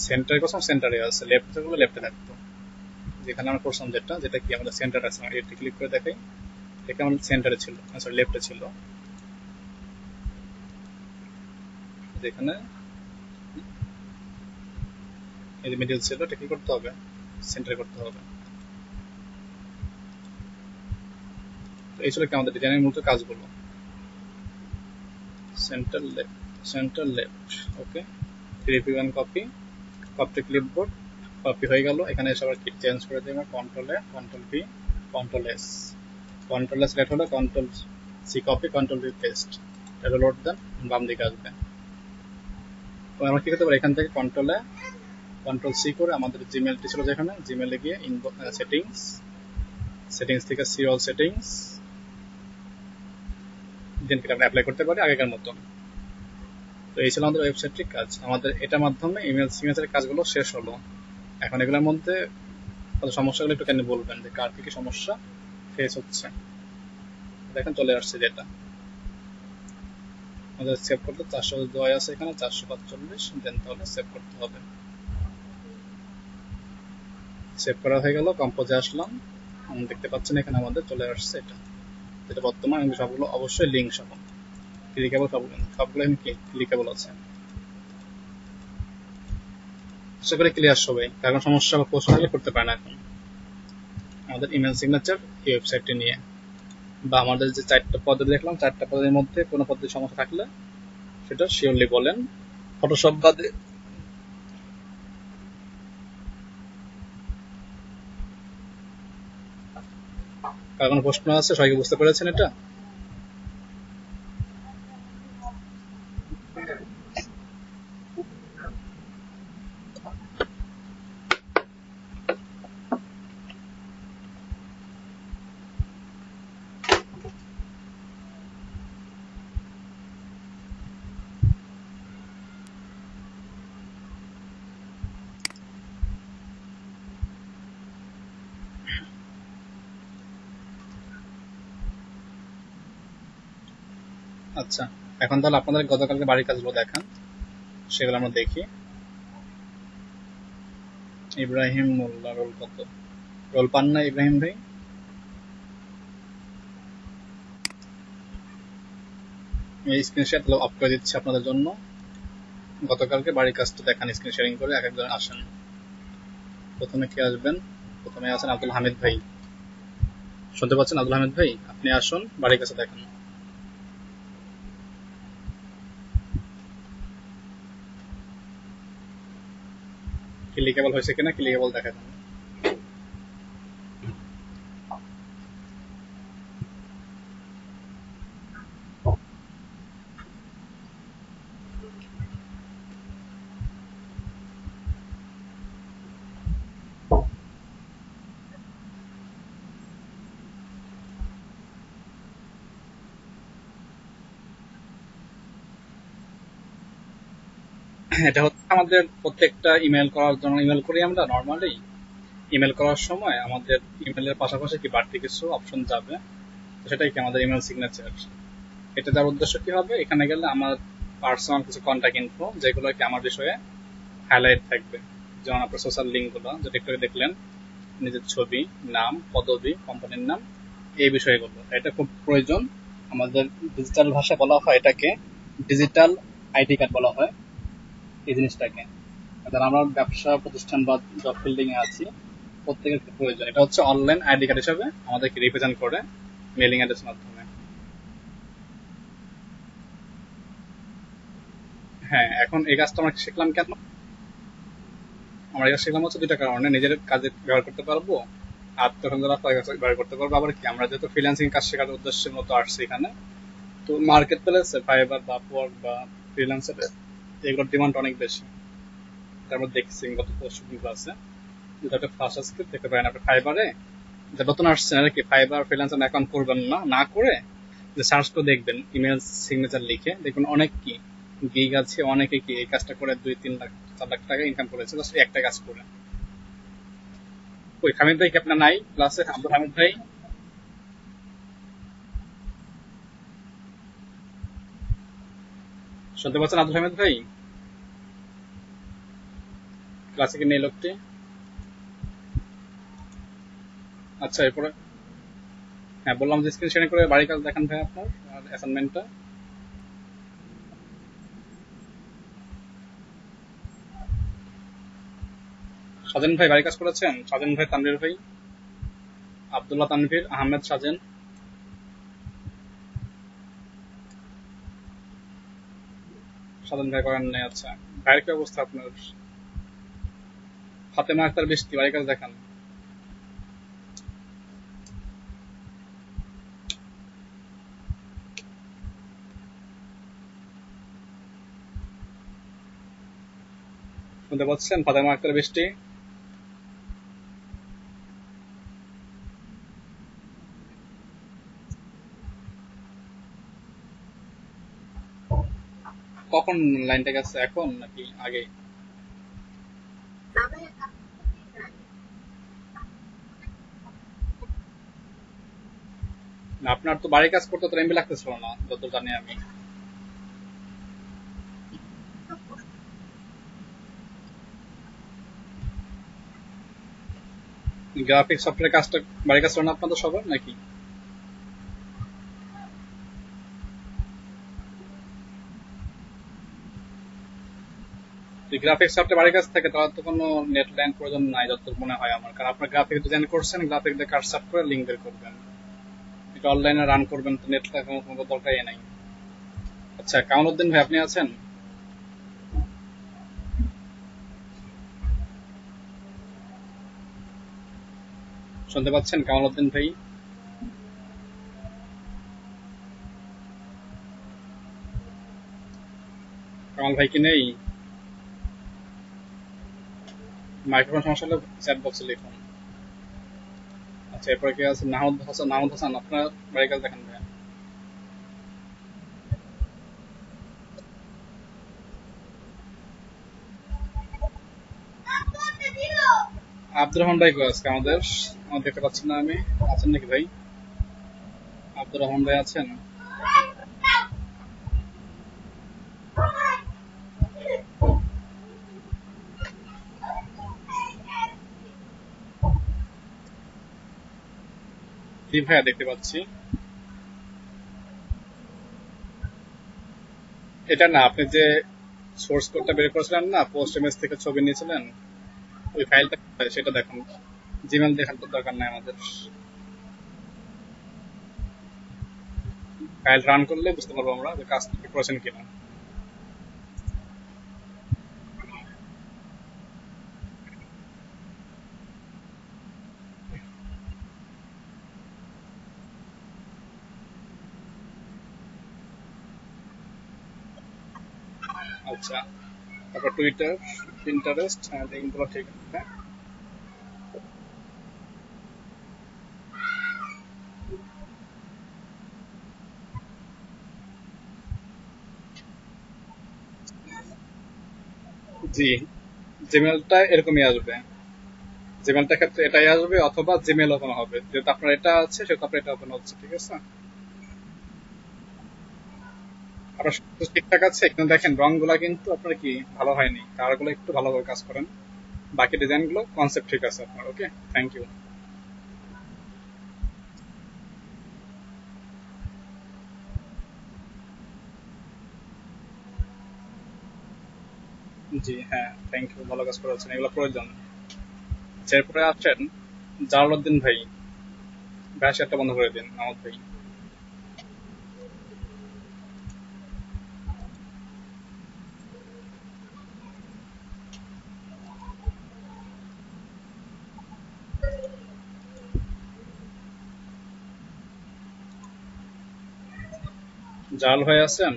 Centre করছিলাম সেন্টারে আছে, লেফট থাকলে লেফটে থাকতো, যেখানে আমরা করছিলাম যেটা কি আমাদের সেন্টার আছে, এটা ক্লিক করে দেখাই, এটা আমাদের সেন্টারে ছিল, সরি লেফটে ছিল, যেখানে এই যে মিডল ছিল, এটা কি করতে হবে, সেন্টারে করতে হবে। তো এই ছিল কি আমাদের ডিজাইনের মূলত কাজগুলো। Centre left, okay. Review and copy to clipboard, copy হয়ে গেল। এখানে এসে আবার চেঞ্জ করে দিই আমরা, কন্ট্রোল-A, কন্ট্রোল-V, কন্ট্রোল-S, কন্ট্রোল-S লেট হলো, কন্ট্রোল-C কপি, কন্ট্রোল-V পেস্ট, এটা লোড দেন, বাম দিকে আসবে। তো আমরা কি করতে পারি, এখান থেকে কন্ট্রোল-A, কন্ট্রোল-C করে আমাদের জিমেলটি ছিল যেখানে, জিমেলে গিয়ে সেটিংস থেকে সি অল সেটিংস, দেন আমরা অ্যাপ্লাই করতে পারি আগেকার মতো। তো এই ছিল আমাদের ওয়েবসাইটটির কাজ। আমাদের এটার মাধ্যমে ইমেল সিগনেচারের কাজগুলো শেষ হলো। এখন এগুলোর মধ্যে কত সমস্যাগুলো একটু কেন বলবেন, যে কার কি সমস্যা ফেস হচ্ছে। দেখেন চলে আসছে, যেটা আমাদের সেভ করতে 402 আছে, এখানে 445, দেন তাহলে সেভ করতে হবে। সেভ করা হয়ে গেল, কম্পোজে আসলাম, দেখতে পাচ্ছেন এখানে আমাদের চলে আসছে এটা, যেটা বর্তমান সবগুলো অবশ্যই লিঙ্ক সহ ক্লিকেবল, সবগুলো ক্লিকেবল আছে। আশা করি ক্লিয়ার সবাই, কারণ সমস্যা বা প্রশ্ন হলে করতে পারে না। এখন আমাদের ইমেল সিগনেচার এই ওয়েবসাইটটি নিয়ে, বা আমাদের যে 4টা পদ্ধতি দেখলাম, 4টা পদ্ধতির মধ্যে কোনো পদ্ধতির সমস্যা থাকলে সেটা শিওরলি বলেন। ফটোশপ বাদে কার কোনো প্রশ্ন আছে, সবাইকে বুঝতে পেরেছেন এটা? আচ্ছা, এখন তাহলে আপনাদের গতকালকে বাড়ির কাজগুলো দেখান, সেগুলো আমরা দেখি। ইব্রাহিম মোল্লা রোল কত, রোল পান না ইব্রাহিম ভাই? এই স্ক্রিনশট অফ করে দিচ্ছি আপনাদের জন্য। গতকালকে বাড়ির কাজটা দেখান, স্ক্রিন শেয়ারিং করে এক একজন আসেন। প্রথমে কে আসবেন? প্রথমে আছেন আব্দুল হামিদ ভাই, শুনতে পাচ্ছেন? আব্দুল হামিদ ভাই আপনি আসুন, বাড়ির কাছে দেখান। ক্লিকেবল হয়েছে কিনা, ক্লিকেবল দেখা দেন। এটা হচ্ছে আমাদের প্রত্যেকটা ইমেল করার জন্য, ইমেল করি আমরা নর্মালি, ইমেল করার সময় আমাদের ইমেলের পাশাপাশি কি বাড়তি কিছু অপশন যাবে, সেটাই কি আমাদের ইমেল সিগনেচার। এটা তার উদ্দেশ্য কি হবে, এখানে গেলে আমার পার্সোনাল কিছু কন্ট্যাক্ট ইনফো, যেগুলো কি আমার বিষয়ে হাইলাইট থাকবে, যেমন আপনার সোশ্যাল লিঙ্কগুলো যেটা একটু দেখলেন, নিজের ছবি, নাম, পদবি, কোম্পানির নাম, এই বিষয়গুলো। এটা খুব প্রয়োজন। আমাদের ডিজিটাল ভাষায় বলা হয় এটাকে ডিজিটাল আইডি কার্ড বলা হয় এই জিনিসটাকে। যারা আমরা ব্যবসা প্রতিষ্ঠান বা জব ফিল্ডিং এ আছি, প্রত্যেকের প্রয়োজন। এটা হচ্ছে অনলাইন আইডি কার্ড হিসাবে আমাদেরকে রিপ্রেজেন্ট করে মেলিং অ্যাড্রেসের মাধ্যমে। হ্যাঁ, এখন এই কাজটা আমরা শিখলাম কেন? আমরা এটা শিখলাম হচ্ছে দুইটা কারণে, নিজের কাজে ব্যবহার করতে পারবো, আর তখন যারা ব্যবহার করতে পারবো। আবার কি, আমরা যেহেতু ফ্রিল্যান্সিং কাজ শেখার উদ্দেশ্যের মতো আসছি এখানে, তো মার্কেট প্লেসে ফাইবার বা আপওয়ার্ক বা ফ্রিল্যান্সার এগুলোর ডিমান্ড অনেক বেশি। তারপর দেখছি গত পরশু দিন ক্লাসে যেটা একটা ফার্স্ট স্ক্রিপ্ট দেখতে পারেন আপনি ফাইবারে যে নতুন আসছেন আর কি ফাইবার ফ্রিল্যান্সার অ্যাকাউন্ট করবেন না, না করে যে সার্চ করে দেখবেন ইমেল সিগনেচার লিখে দেখবেন অনেক কি গিগ আছে, অনেকে কি এই কাজটা করে 2-3 লাখ 4 লাখ টাকা ইনকাম করেছে জাস্ট একটা কাজ করে। ওই হামিদ ভাই কি আপনার নাই ক্লাসে? আব্দুল হামিদ ভাই শুনতে পাচ্ছেন? আব্দুল হামিদ ভাই ক্লাসে কি নেই লোকটি? আচ্ছা এরপরে হ্যাঁ বললাম যে স্ক্রিন শেয়ারিং করে বাড়ির কাজ দেখান ভাই আপনার আর অ্যাসাইনমেন্টটা। সাজেন ভাই বাড়ির কাজ করেছেন? সাজেন ভাই, তানভীর ভাই, আব্দুল্লাহ তানভীর, আহমেদ সাজেন। সাজেন ভাই করেন নাই, আচ্ছা। ভাইয়ের কি অবস্থা আপনার? ফাতেমা আক্তার বৃষ্টি বাড়ির কাজ দেখান। শুনতে পাচ্ছেন ফাতেমা আক্তার বৃষ্টি? কখন লাইনটা গেছে, এখন নাকি আগে? না আপনার তো বাড়ির কাজ করতে তো এমবি লাগতেছিল না যত জানি আমি। গ্রাফিক সফটওয়্যার কাজটা বাড়ির কাজ ছিল না আপনাদের সবার নাকি? গ্রাফিক সফটওয়্যার বাড়ির কাছ থেকে তাহলে তো কোনো নেট লাইন প্রয়োজন নাই যতদূর মনে হয় আমার, কারণ আপনার গ্রাফিক ডিজাইন করছেন, গ্রাফিক দিয়ে কাজ সাফ করে লিঙ্ক বের করবেন, এটা অনলাইনে রান করবেন, তো নেট লাগানোর কোনো দরকারই নাই। আচ্ছা কামালউদ্দিন ভাই আপনি আছেন? শুনতে পাচ্ছেন কামালউদ্দিন ভাই? কামাল ভাই কি নেই? মাইক্রোফোন সমস্যা হলে চ্যাট বক্সে লিখুন। আচ্ছা এরপরে কি আছে? নাহমদ হাসান, নাহমদ হাসান আপনার বাড়ির কাজ দেখান ভাই। আব্দুর রহমান ভাই কই আজকে আমাদের? আমার দেখতে পাচ্ছি না আমি। আছেন নাকি ভাই? আব্দুর রহমান ভাই আছেন? জি ভাইয়া দেখতে পাচ্ছি। এটা না, আপনি যে সোর্স কোডটা বের করেছিলেন না, পোস্ট এমএস থেকে ছবি নিয়েছিলেন, ওই ফাইলটা কোথায় সেটা দেখুন। জিমেল দেখার তো দরকার নাই আমাদের, ফাইল রান করলে বুঝতে পারবো আমরা যে কাজ করেছেন কিনা। আচ্ছা তারপর টুইটার, পিন্টারেস্ট, হ্যাঁ লিঙ্কগুলো ঠিক আছে। জি জিমেলটা এরকমই আসবে, জিমেলটার ক্ষেত্রে এটাই আসবে, অথবা জিমেল ওপেন হবে, যেহেতু আপনার এটা আছে সেহেতু আপনার এটা ওপেন হচ্ছে, ঠিক আছে। আপনার সব ঠিকঠাক আছে, এখানে দেখেন রংগুলা কিন্তু আপনার কি ভালো হয়নি, কালারগুলো একটু ভালোভাবে কাজ করেন, বাকি ডিজাইনগুলো কনসেপ্ট ঠিক আছে আপনার। ওকে, থ্যাংক ইউ। জি হ্যাঁ থ্যাংক ইউ, ভালো কাজ করেছেন, এগুলো প্রয়োজন। আচ্ছা, এরপরে আছেন জালালউদ্দিন ভাই, ভাই সেটা বন্ধ করে দিন আমার ভাই। জাল ভাই আছেন?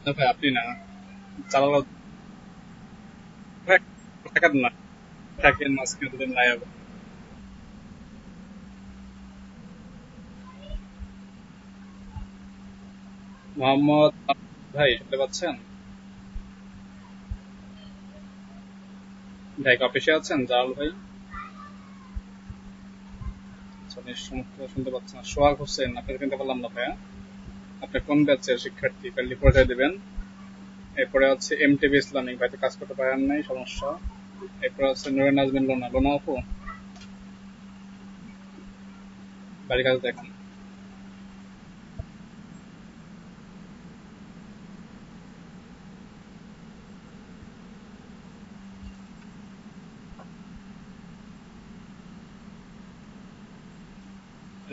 না ভাই, আপনি না চালালো ভাই, থাকেন না, থাকেন মাঝখানে দুদিন নাই আবার। মোহাম্মদ ভাই, শুনতে পাচ্ছেন? ভাই অফিসে আছেন জালাল ভাই? আচ্ছা, শুনতে পাচ্ছেন না। সোহাগ হোসেন, আপনাকে চিনতে পারলাম না ভাইয়া। আপনি কোন ব্যাচের শিক্ষার্থী? কাইন্ডলি পরিচয় দিবেন। এরপরে হচ্ছে এমটিবি ইসলামিক, ভাই তো কাজ করতে পারেন নাই, সমস্যা। এরপরে হচ্ছে নুরে নাজমিন লোনা, লোনা আপু, বাড়ির কাছে দেখেন।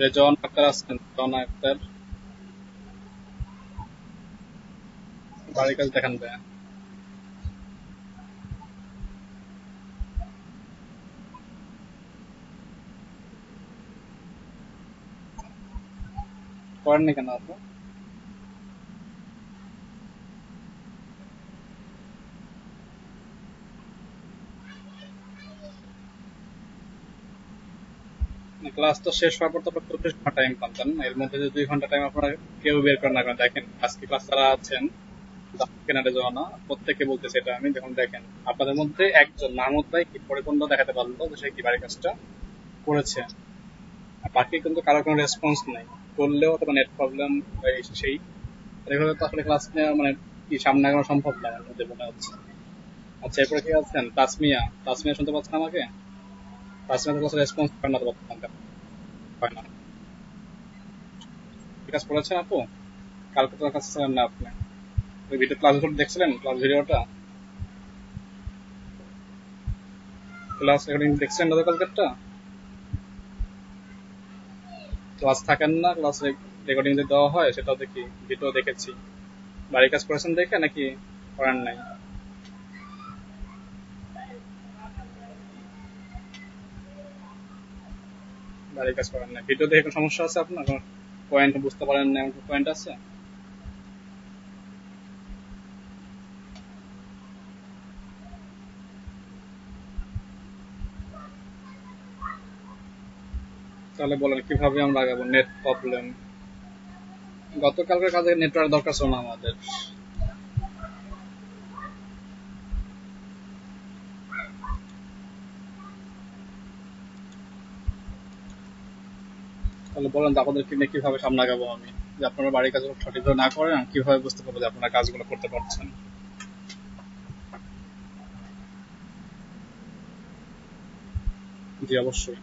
রেজন আক্তার আছেন? জন আক্তার, বাড়ির কাছে দেখান ভাইয়া। করেননি কেন আপু? ক্লাস তো শেষ হওয়ার পর তো আপনার 24 ঘন্টা টাইম পাচ্ছেন, এর মধ্যে যে 2 ঘন্টা টাইম আপনারা কেউ বের করেন না কেন? দেখেন আজকে ক্লাস যারা আছেন, কেনারে যাওয়া না, প্রত্যেককে বলতেছে এটা আমি। দেখুন দেখেন, আপনাদের মধ্যে একজন মাহমুদ ভাই কি পরিপূর্ণ দেখাতে পারলো যে সে কি বাড়ির কাজটা করেছে, আর বাকি কিন্তু কারো কোনো রেসপন্স নেই। করলেও তো নেট প্রবলেম সেই, এভাবে তো আসলে ক্লাস নেওয়া মানে কি সামনে আগানো সম্ভব না আমার মধ্যে মনে হচ্ছে। আচ্ছা, এরপরে কি আছেন তাসমিয়া? তাসমিয়া শুনতে পাচ্ছেন আমাকে? তাসমিয়া তো ক্লাসে রেসপন্স করে না তো বর্তমান, হয় না। কি কাজ করেছেন আপু? কালকে তো কাছে ছিলেন না আপনি, ওই ভিডিও ক্লাস দেখছিলেন? ক্লাস ভিডিওটা, ক্লাস রেকর্ডিং দেখছিলেন না কালকেরটা? ক্লাস থাকেন না, ক্লাস রেকর্ডিং যে দেওয়া হয় সেটাও দেখি, ভিডিও দেখেছি। বাড়ির কাজ করেছেন দেখে নাকি করেন নাই? বাড়ির কাজ করেন নাই, ভিডিও দেখে কোনো সমস্যা আছে আপনার? পয়েন্ট বুঝতে পারেন না, এমন পয়েন্ট আছে? তাহলে বলেন কিভাবে আমরা আগাবো? নেট প্রবলেম, গতকালকের কাজে নেটওয়ার্ক দরকার ছিল না আমাদের। তাহলে বলেন তো আপনাদেরকে নিয়ে কিভাবে সামনে আগাবো আমি, যে আপনারা বাড়ির কাজগুলো সঠিকভাবে না করেন, কিভাবে বুঝতে পারবো যে আপনারা কাজগুলো করতে পারছেন? জি অবশ্যই।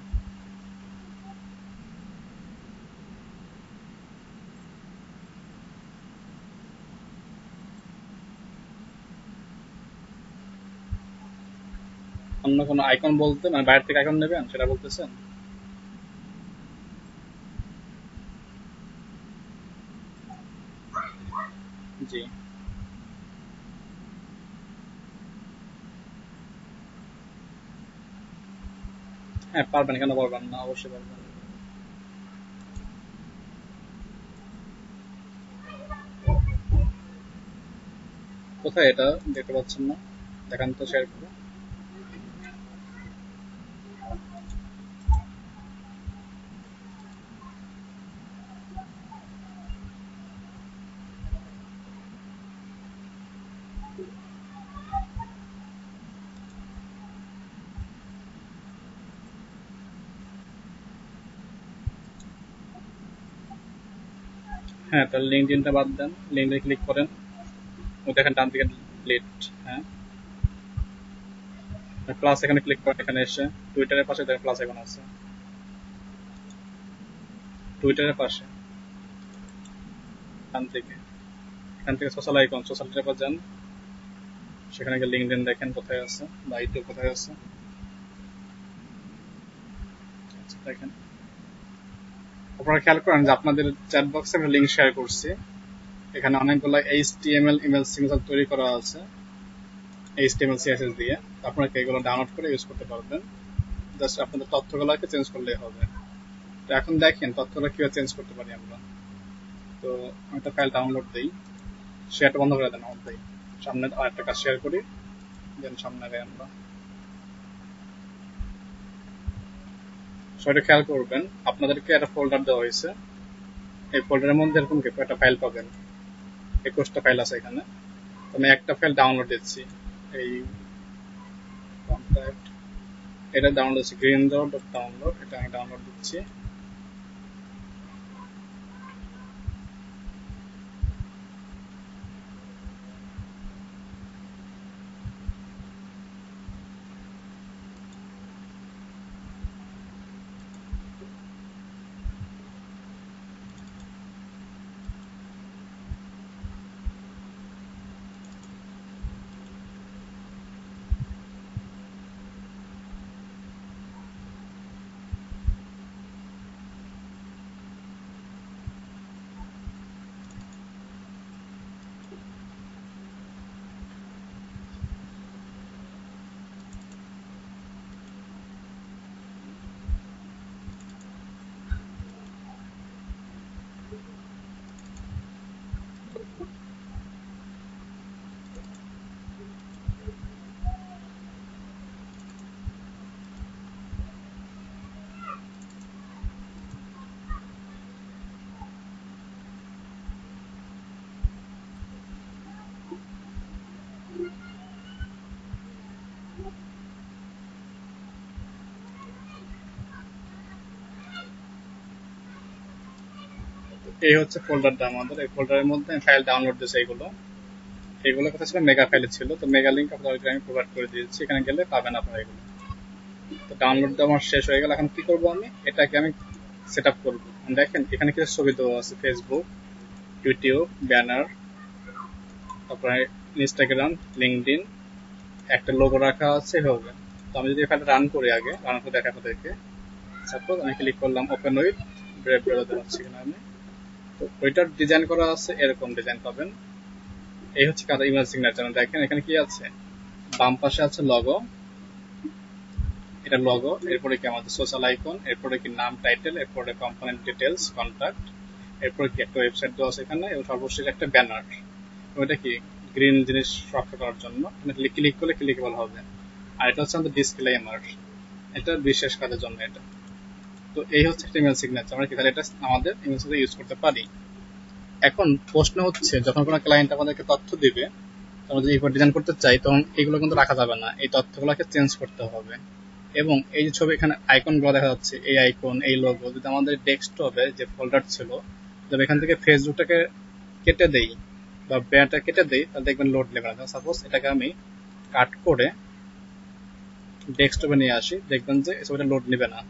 অন্য কোনো আইকন বলতে মানে বাইরে থেকে আইকন নেবেন সেটা বলতেছেন? জি। হ্যাঁ পারবেন, কেন পারবেন না, অবশ্যই পারবেন। কোথায় এটা দেখতে পাচ্ছেন না? দেখান তো শেয়ার করে। হ্যাঁ, তাহলে লিঙ্কডইনটা বাদ দেন, লিঙ্কডইনে ক্লিক করেন। ও দেখেন ডান দিকে লিট, হ্যাঁ। প্লাস এখানে ক্লিক করেন, এখানে এসে টুইটারের পাশে দেখেন প্লাস আইকন আছে, টুইটারের পাশে ডান দিকে। এখান থেকে সোশ্যাল আইকন, সোশ্যাল ট্যাবে যান, সেখানে গিয়ে লিঙ্কডইন দেখেন কোথায় আছে, বা ইউটিউব কোথায় আছে। আচ্ছা, দেখেন আপনারা খেয়াল করেন যে আপনাদের চ্যাট বক্সে আমি লিঙ্ক শেয়ার করছি, এখানে অনেকগুলো এইচটিএমএল ইমেল সিগনেচার তৈরি করা আছে এইচটিএমএল সিএসএস দিয়ে। আপনারা এগুলো ডাউনলোড করে ইউজ করতে পারবেন, জাস্ট আপনাদের তথ্যগুলোকে চেঞ্জ করলেই হবে। তো এখন দেখেন তথ্যগুলো কিভাবে চেঞ্জ করতে পারি আমরা। তো আমি একটা ফাইল ডাউনলোড দিই, শেয়ারটা বন্ধ করে দেন আমাদের সামনে আর একটা কাজ শেয়ার করি, দেন সামনে আগে আমরা সবাই খেয়াল করবেন আপনাদেরকে একটা ফোল্ডার দেওয়া হয়েছে। এই ফোল্ডারের মধ্যে এরকম একটা ফাইল পাবেন, 21টা ফাইল আছে এখানে। আমি একটা ফাইল ডাউনলোড দিচ্ছি, এই কন্ট্যাক্ট, এটা ডাউনলোড হচ্ছে গ্রিন ডট ডাউনলোড, এটা আমি ডাউনলোড দিচ্ছি। এই হচ্ছে ফোল্ডারটা আমাদের। এই ফোল্ডারের মধ্যে ফাইল ডাউনলোড দিয়েছে, এইগুলো কথা ছিল মেগা ফাইলে ছিল, তো মেগা লিঙ্ক আপনাদেরকে আমি প্রোভাইড করে দিয়েছি, এখানে গেলে পাবেন আপনারা এগুলো। তো ডাউনলোড আমার শেষ হয়ে গেল, এখন কি করবো আমি এটাকে আমি সেট আপ করবো। দেখেন এখানে কিছু ছবি দেওয়া আছে, ফেসবুক, ইউটিউব, ব্যানার, তারপরে ইনস্টাগ্রাম, লিঙ্কডইন, একটা লোগো রাখা আছে এভাবে। তো আমি যদি ফাইলটা রান করি, আগে রান করে দেখা আপনাদেরকে। সাপোজ আমি ক্লিক করলাম ওপেন উইথ ব্রেভ ব্রাউজার, হচ্ছে কিনা আমি, তো ওইটার ডিজাইন করা আছে, এরকম ডিজাইন পাবেন। এই হচ্ছে কারো ইমেল সিগনেচার। দেখেন এখানে কি আছে, বাম পাশে আছে লগো, এটা লগো, এরপরে কি আমাদের সোশ্যাল আইকন, এরপরে কি নাম, টাইটেল, এরপরে কোম্পানি ডিটেলস, কন্ট্যাক্ট, এরপরে কি একটা ওয়েবসাইট দেওয়া আছে এখানে, এবং সর্বশেষ একটা ব্যানার। ওইটা কি গ্রিন জিনিস রক্ষা করার জন্য, ক্লিক করলে ক্লিকেবল হবে। আর এটা হচ্ছে আমাদের ডিসক্লেমার, এটা বিশেষ কাজের জন্য এটা। তো এই হচ্ছে একটা ইমেল সিগনেচার, আমরা কি তাহলে এটা আমাদের ইমেল সাথে ইউজ করতে পারি। এখন প্রশ্ন হচ্ছে, যখন কোনো ক্লায়েন্ট আমাদেরকে তথ্য দিবে, আমরা যদি এরপর ডিজাইন করতে চাই, তখন এগুলো কিন্তু রাখা যাবে না, এই তথ্যগুলোকে চেঞ্জ করতে হবে। এবং এই যে ছবি এখানে আইকনগুলো দেখা যাচ্ছে, এই আইকন, এই লোগো, যদি আমাদের ডেস্কটপে যে ফোল্ডার ছিল, যদি এখান থেকে ফেসবুকটাকে কেটে দেই বা ব্যাটা কেটে দেই, তাহলে দেখবেন লোড নেবে না। সাপোজ এটাকে আমি কাট করে ডেস্কটপে নিয়ে আসি, দেখবেন যে এই ছবিটা লোড নেবে না।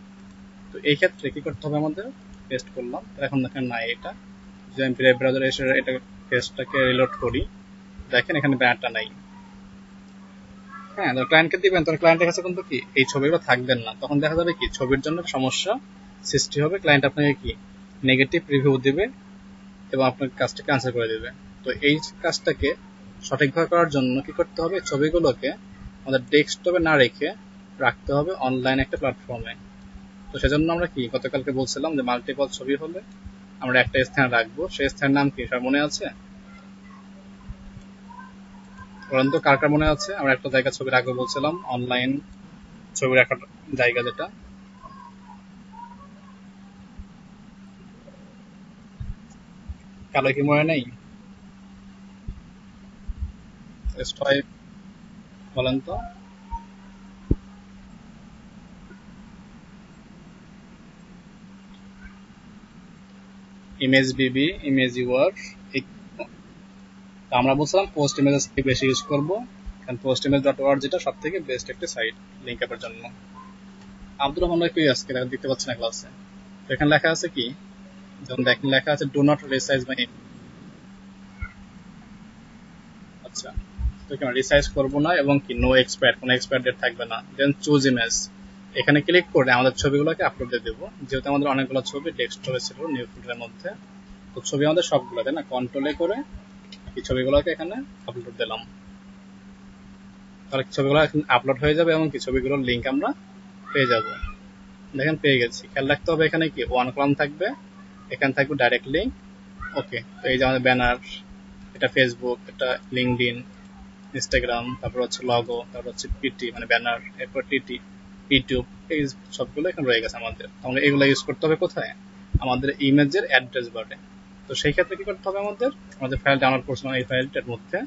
তো এই ক্ষেত্রে কি করতে হবে, আমাদের পেস্ট করলাম, এখন দেখেন নাই এটা, যদি আমি ব্রেভ ব্রাউজারে এসে এটা পেজটাকে রিলোড করি, দেখেন এখানে ব্যানারটা নাই। হ্যাঁ, ক্লায়েন্টকে দিবেন, তখন ক্লায়েন্টের কাছে কিন্তু কি এই ছবিগুলো থাকবেন না, তখন দেখা যাবে কি ছবির জন্য সমস্যা সৃষ্টি হবে, ক্লায়েন্ট আপনাকে কি নেগেটিভ রিভিউ দিবে এবং আপনার কাজটা ক্যান্সেল করে দেবে। তো এই কাজটাকে সঠিকভাবে করার জন্য কি করতে হবে, ছবিগুলোকে আমাদের ডেস্কটপে না রেখে রাখতে হবে অনলাইন একটা প্ল্যাটফর্মে। তো সেজন্য আমরা কি গতকালকে বলছিলাম যে মাল্টিপল ছবি হলে আমরা একটা স্থানে রাখবো, সেই স্থানের নাম কি সবার মনে আছে? বলেন তো কার কার মনে আছে? আমরা একটা জায়গা ছবি রাখবো বলছিলাম, অনলাইন ছবি রাখার জায়গা যেটা, কালো কি মনে নেই? সবাই বলেন তো। ইমেজ বিবি, ইমেজ ইউআর, আমরা বলছিলাম পোস্ট ইমেজেস বেশি ইউজ করবো, কারণ পোস্ট ইমেজ ডট ওয়ার্ড যেটা সব থেকে বেস্ট একটা সাইট লিঙ্ক আপের জন্য। আব্দুর রহমান ভাই কই আজকে দেখতে পাচ্ছি না ক্লাসে। তো এখানে লেখা আছে কি, যেমন দেখেন লেখা আছে ডু নট রিসাইজ মাই। আচ্ছা, তো কেন রিসাইজ করবো না, এবং কি নো এক্সপায়ার, কোনো এক্সপায়ার ডেট থাকবে না। দেন চুজ ইমেজ, এখানে ক্লিক করে আমাদের ছবিগুলোকে আপলোড দিয়ে দেবো, যেহেতু আমাদের অনেকগুলো ছবি ডেস্কটপে ছিল নিউ ফোল্ডারের মধ্যে। তো ছবি আমাদের সবগুলো, তাই না, কন্ট্রোলে করে এই ছবিগুলোকে এখানে আপলোড দিলাম, তাহলে ছবিগুলো আপলোড হয়ে যাবে এবং কি ছবিগুলোর লিঙ্ক আমরা পেয়ে যাব। দেখেন পেয়ে গেছি। খেয়াল রাখতে হবে এখানে কি ওয়ান কলাম থাকবে, এখানে থাকবে ডাইরেক্ট লিঙ্ক। ওকে, তো এই যে আমাদের ব্যানার, এটা ফেসবুক, এটা লিঙ্কডইন, ইনস্টাগ্রাম, তারপর হচ্ছে লগো, তারপর হচ্ছে পিটি মানে ব্যানার, এরপর টিটি, ইউটিউব, এই সবগুলো এখানে রয়ে গেছে আমাদের। তাহলে এগুলো ইউজ করতে হবে কোথায়? আমাদের ইমেজের অ্যাড্রেস বারে। তো সেই ক্ষেত্রে কি করতে হবে আমাদের ফাইল ডাউনলোড করছিলাম এই ফাইলটার মধ্যে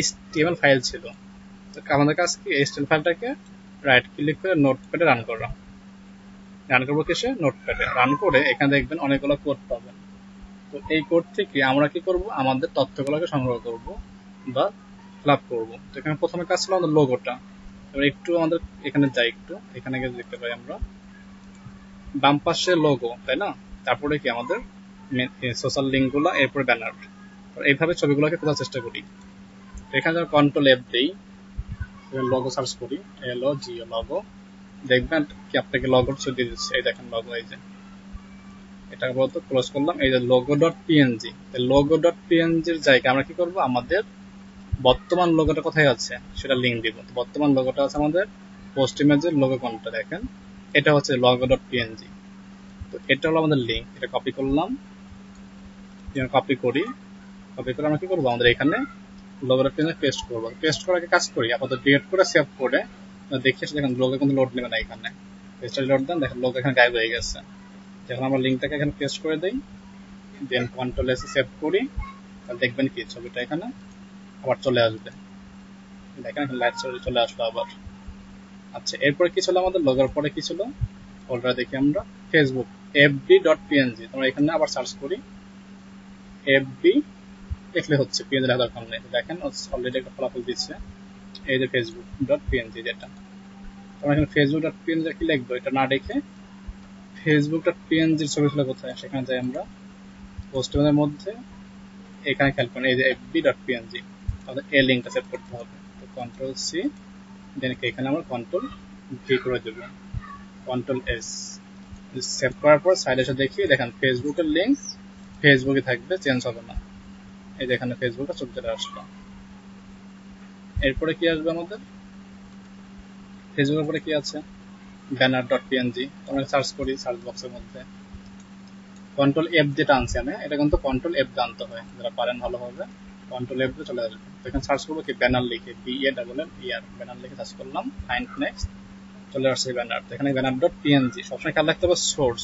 HTML ফাইল ছিল। তো আমাদের কাছে কি HTML ফাইলটাকে রাইট ক্লিক করে নোটপ্যাডে রান করা। রান করবো কিসে? নোটপ্যাডে। রান করে এখানে দেখবেন অনেকগুলো কোড পাবেন। তো এই কোড থেকে আমরা কি করব? আমাদের তথ্যগুলোকে সংগ্রহ করব বা ফিল আপ করবো। তো এখানে প্রথমে কাজ ছিল আমাদের লোগোটা। এবার একটু আমাদের এখানে যাই, একটু এখানে গিয়ে দেখতে পাই আমরা বাম পাশে লোগো, তাই না? তারপরে কি আমাদের সোশ্যাল লিঙ্কগুলো, এরপরে ব্যানার। এইভাবে ছবিগুলোকে খোঁজার চেষ্টা করি। এখানে যখন কন্ট্রোল এফ দিই, লোগো সার্চ করি, LOGO লোগো, দেখবেন কি আপনাকে লগোর ছবি দিয়ে দিচ্ছে। এই দেখেন লগো, এই যে এটা বলতো ক্লোজ করলাম। এই যে logo dot PNG, logo dot পিএনজির জায়গায় আমরা কি করব? আমাদের বর্তমান লোগোটা কোথায় আছে সেটা লিঙ্ক দিব। বর্তমান লোগোটা আছে আমাদের পোস্ট ইমেজের লোগো কোনটা দেখেন, এটা হচ্ছে লোগো ডট পিএনজি। তো এটা হলো আমাদের লিঙ্ক। এটা কপি করলাম, কপি করে আমরা কি করবো? আমাদের এখানে লোগো ডট পিএনজি পেস্ট করবো। পেস্ট করার আগে কাজ করি, আপাতত ডিলিট করে সেভ করে দেখি দেখেন লোগো কিন্তু লোড নেবে না। এখানে পেস্টটা লোড দেন, দেখেন লোগো এখানে গায়েব হয়ে গেছে। যখন আমরা লিঙ্কটাকে এখানে পেস্ট করে দিই, দেন কন্ট্রোল এসে সেভ করি, তাহলে দেখবেন কি ছবিটা এখানে আবার চলে আসবে। দেখেন লাইট চলে আসলো আবার। আচ্ছা, এরপরে কি ছিল আমাদের লোগোর পরে কি ছিল? ফোল্ডার দেখি আমরা, ফেসবুক fb.png। তোমরা এখানে আবার সার্চ করি, fb লিখলে হচ্ছে, পিএনজি লেখার দরকার নেই। দেখেন অলরেডি একটা ফলাফল দিচ্ছে, এই যে facebook.png যেটা। তোমরা এখানে facebook.png কি লিখবো এটা না দেখে facebook.png ছবি ছিল কোথায় সেখানে যাই আমরা, পোস্টের মধ্যে এখানে খেয়াল করেন, এই যে fb.png, তাহলে এই লিঙ্কটা সেভ করতে হবে। তো কন্ট্রোল সি, দেন এখানে আমরা কন্ট্রোল ভি করে দেব, কন্ট্রোল এস। সেভ করার পর সাইডে এসে দেখি, দেখেন ফেসবুকের লিঙ্ক ফেসবুকে থাকবে, চেঞ্জ হবে না। এই যে এখানে ফেসবুকের ছবি চলে আসলো। এরপরে কি আসবে আমাদের? ফেসবুকের পরে কি আছে? Banner dot PNG. আমরা সার্চ করি সার্চ বক্সের মধ্যে, কন্ট্রোল এফ যেটা আনছি আমি, এটা কিন্তু কন্ট্রোল এফ আনতে হয়, যারা পারেন ভালো হবে কন্ট্রোল এফ চলে আসবে। তো এখানে সার্চ করবো কি ব্যানার লিখে, BANNER ব্যানার লিখে সার্চ করলাম, ফাইন্ড নেক্সট, চলে আসছে ব্যানার। এখানে ব্যানার ডট পিএনজি সবসময় খেয়াল রাখতে হবে সোর্স,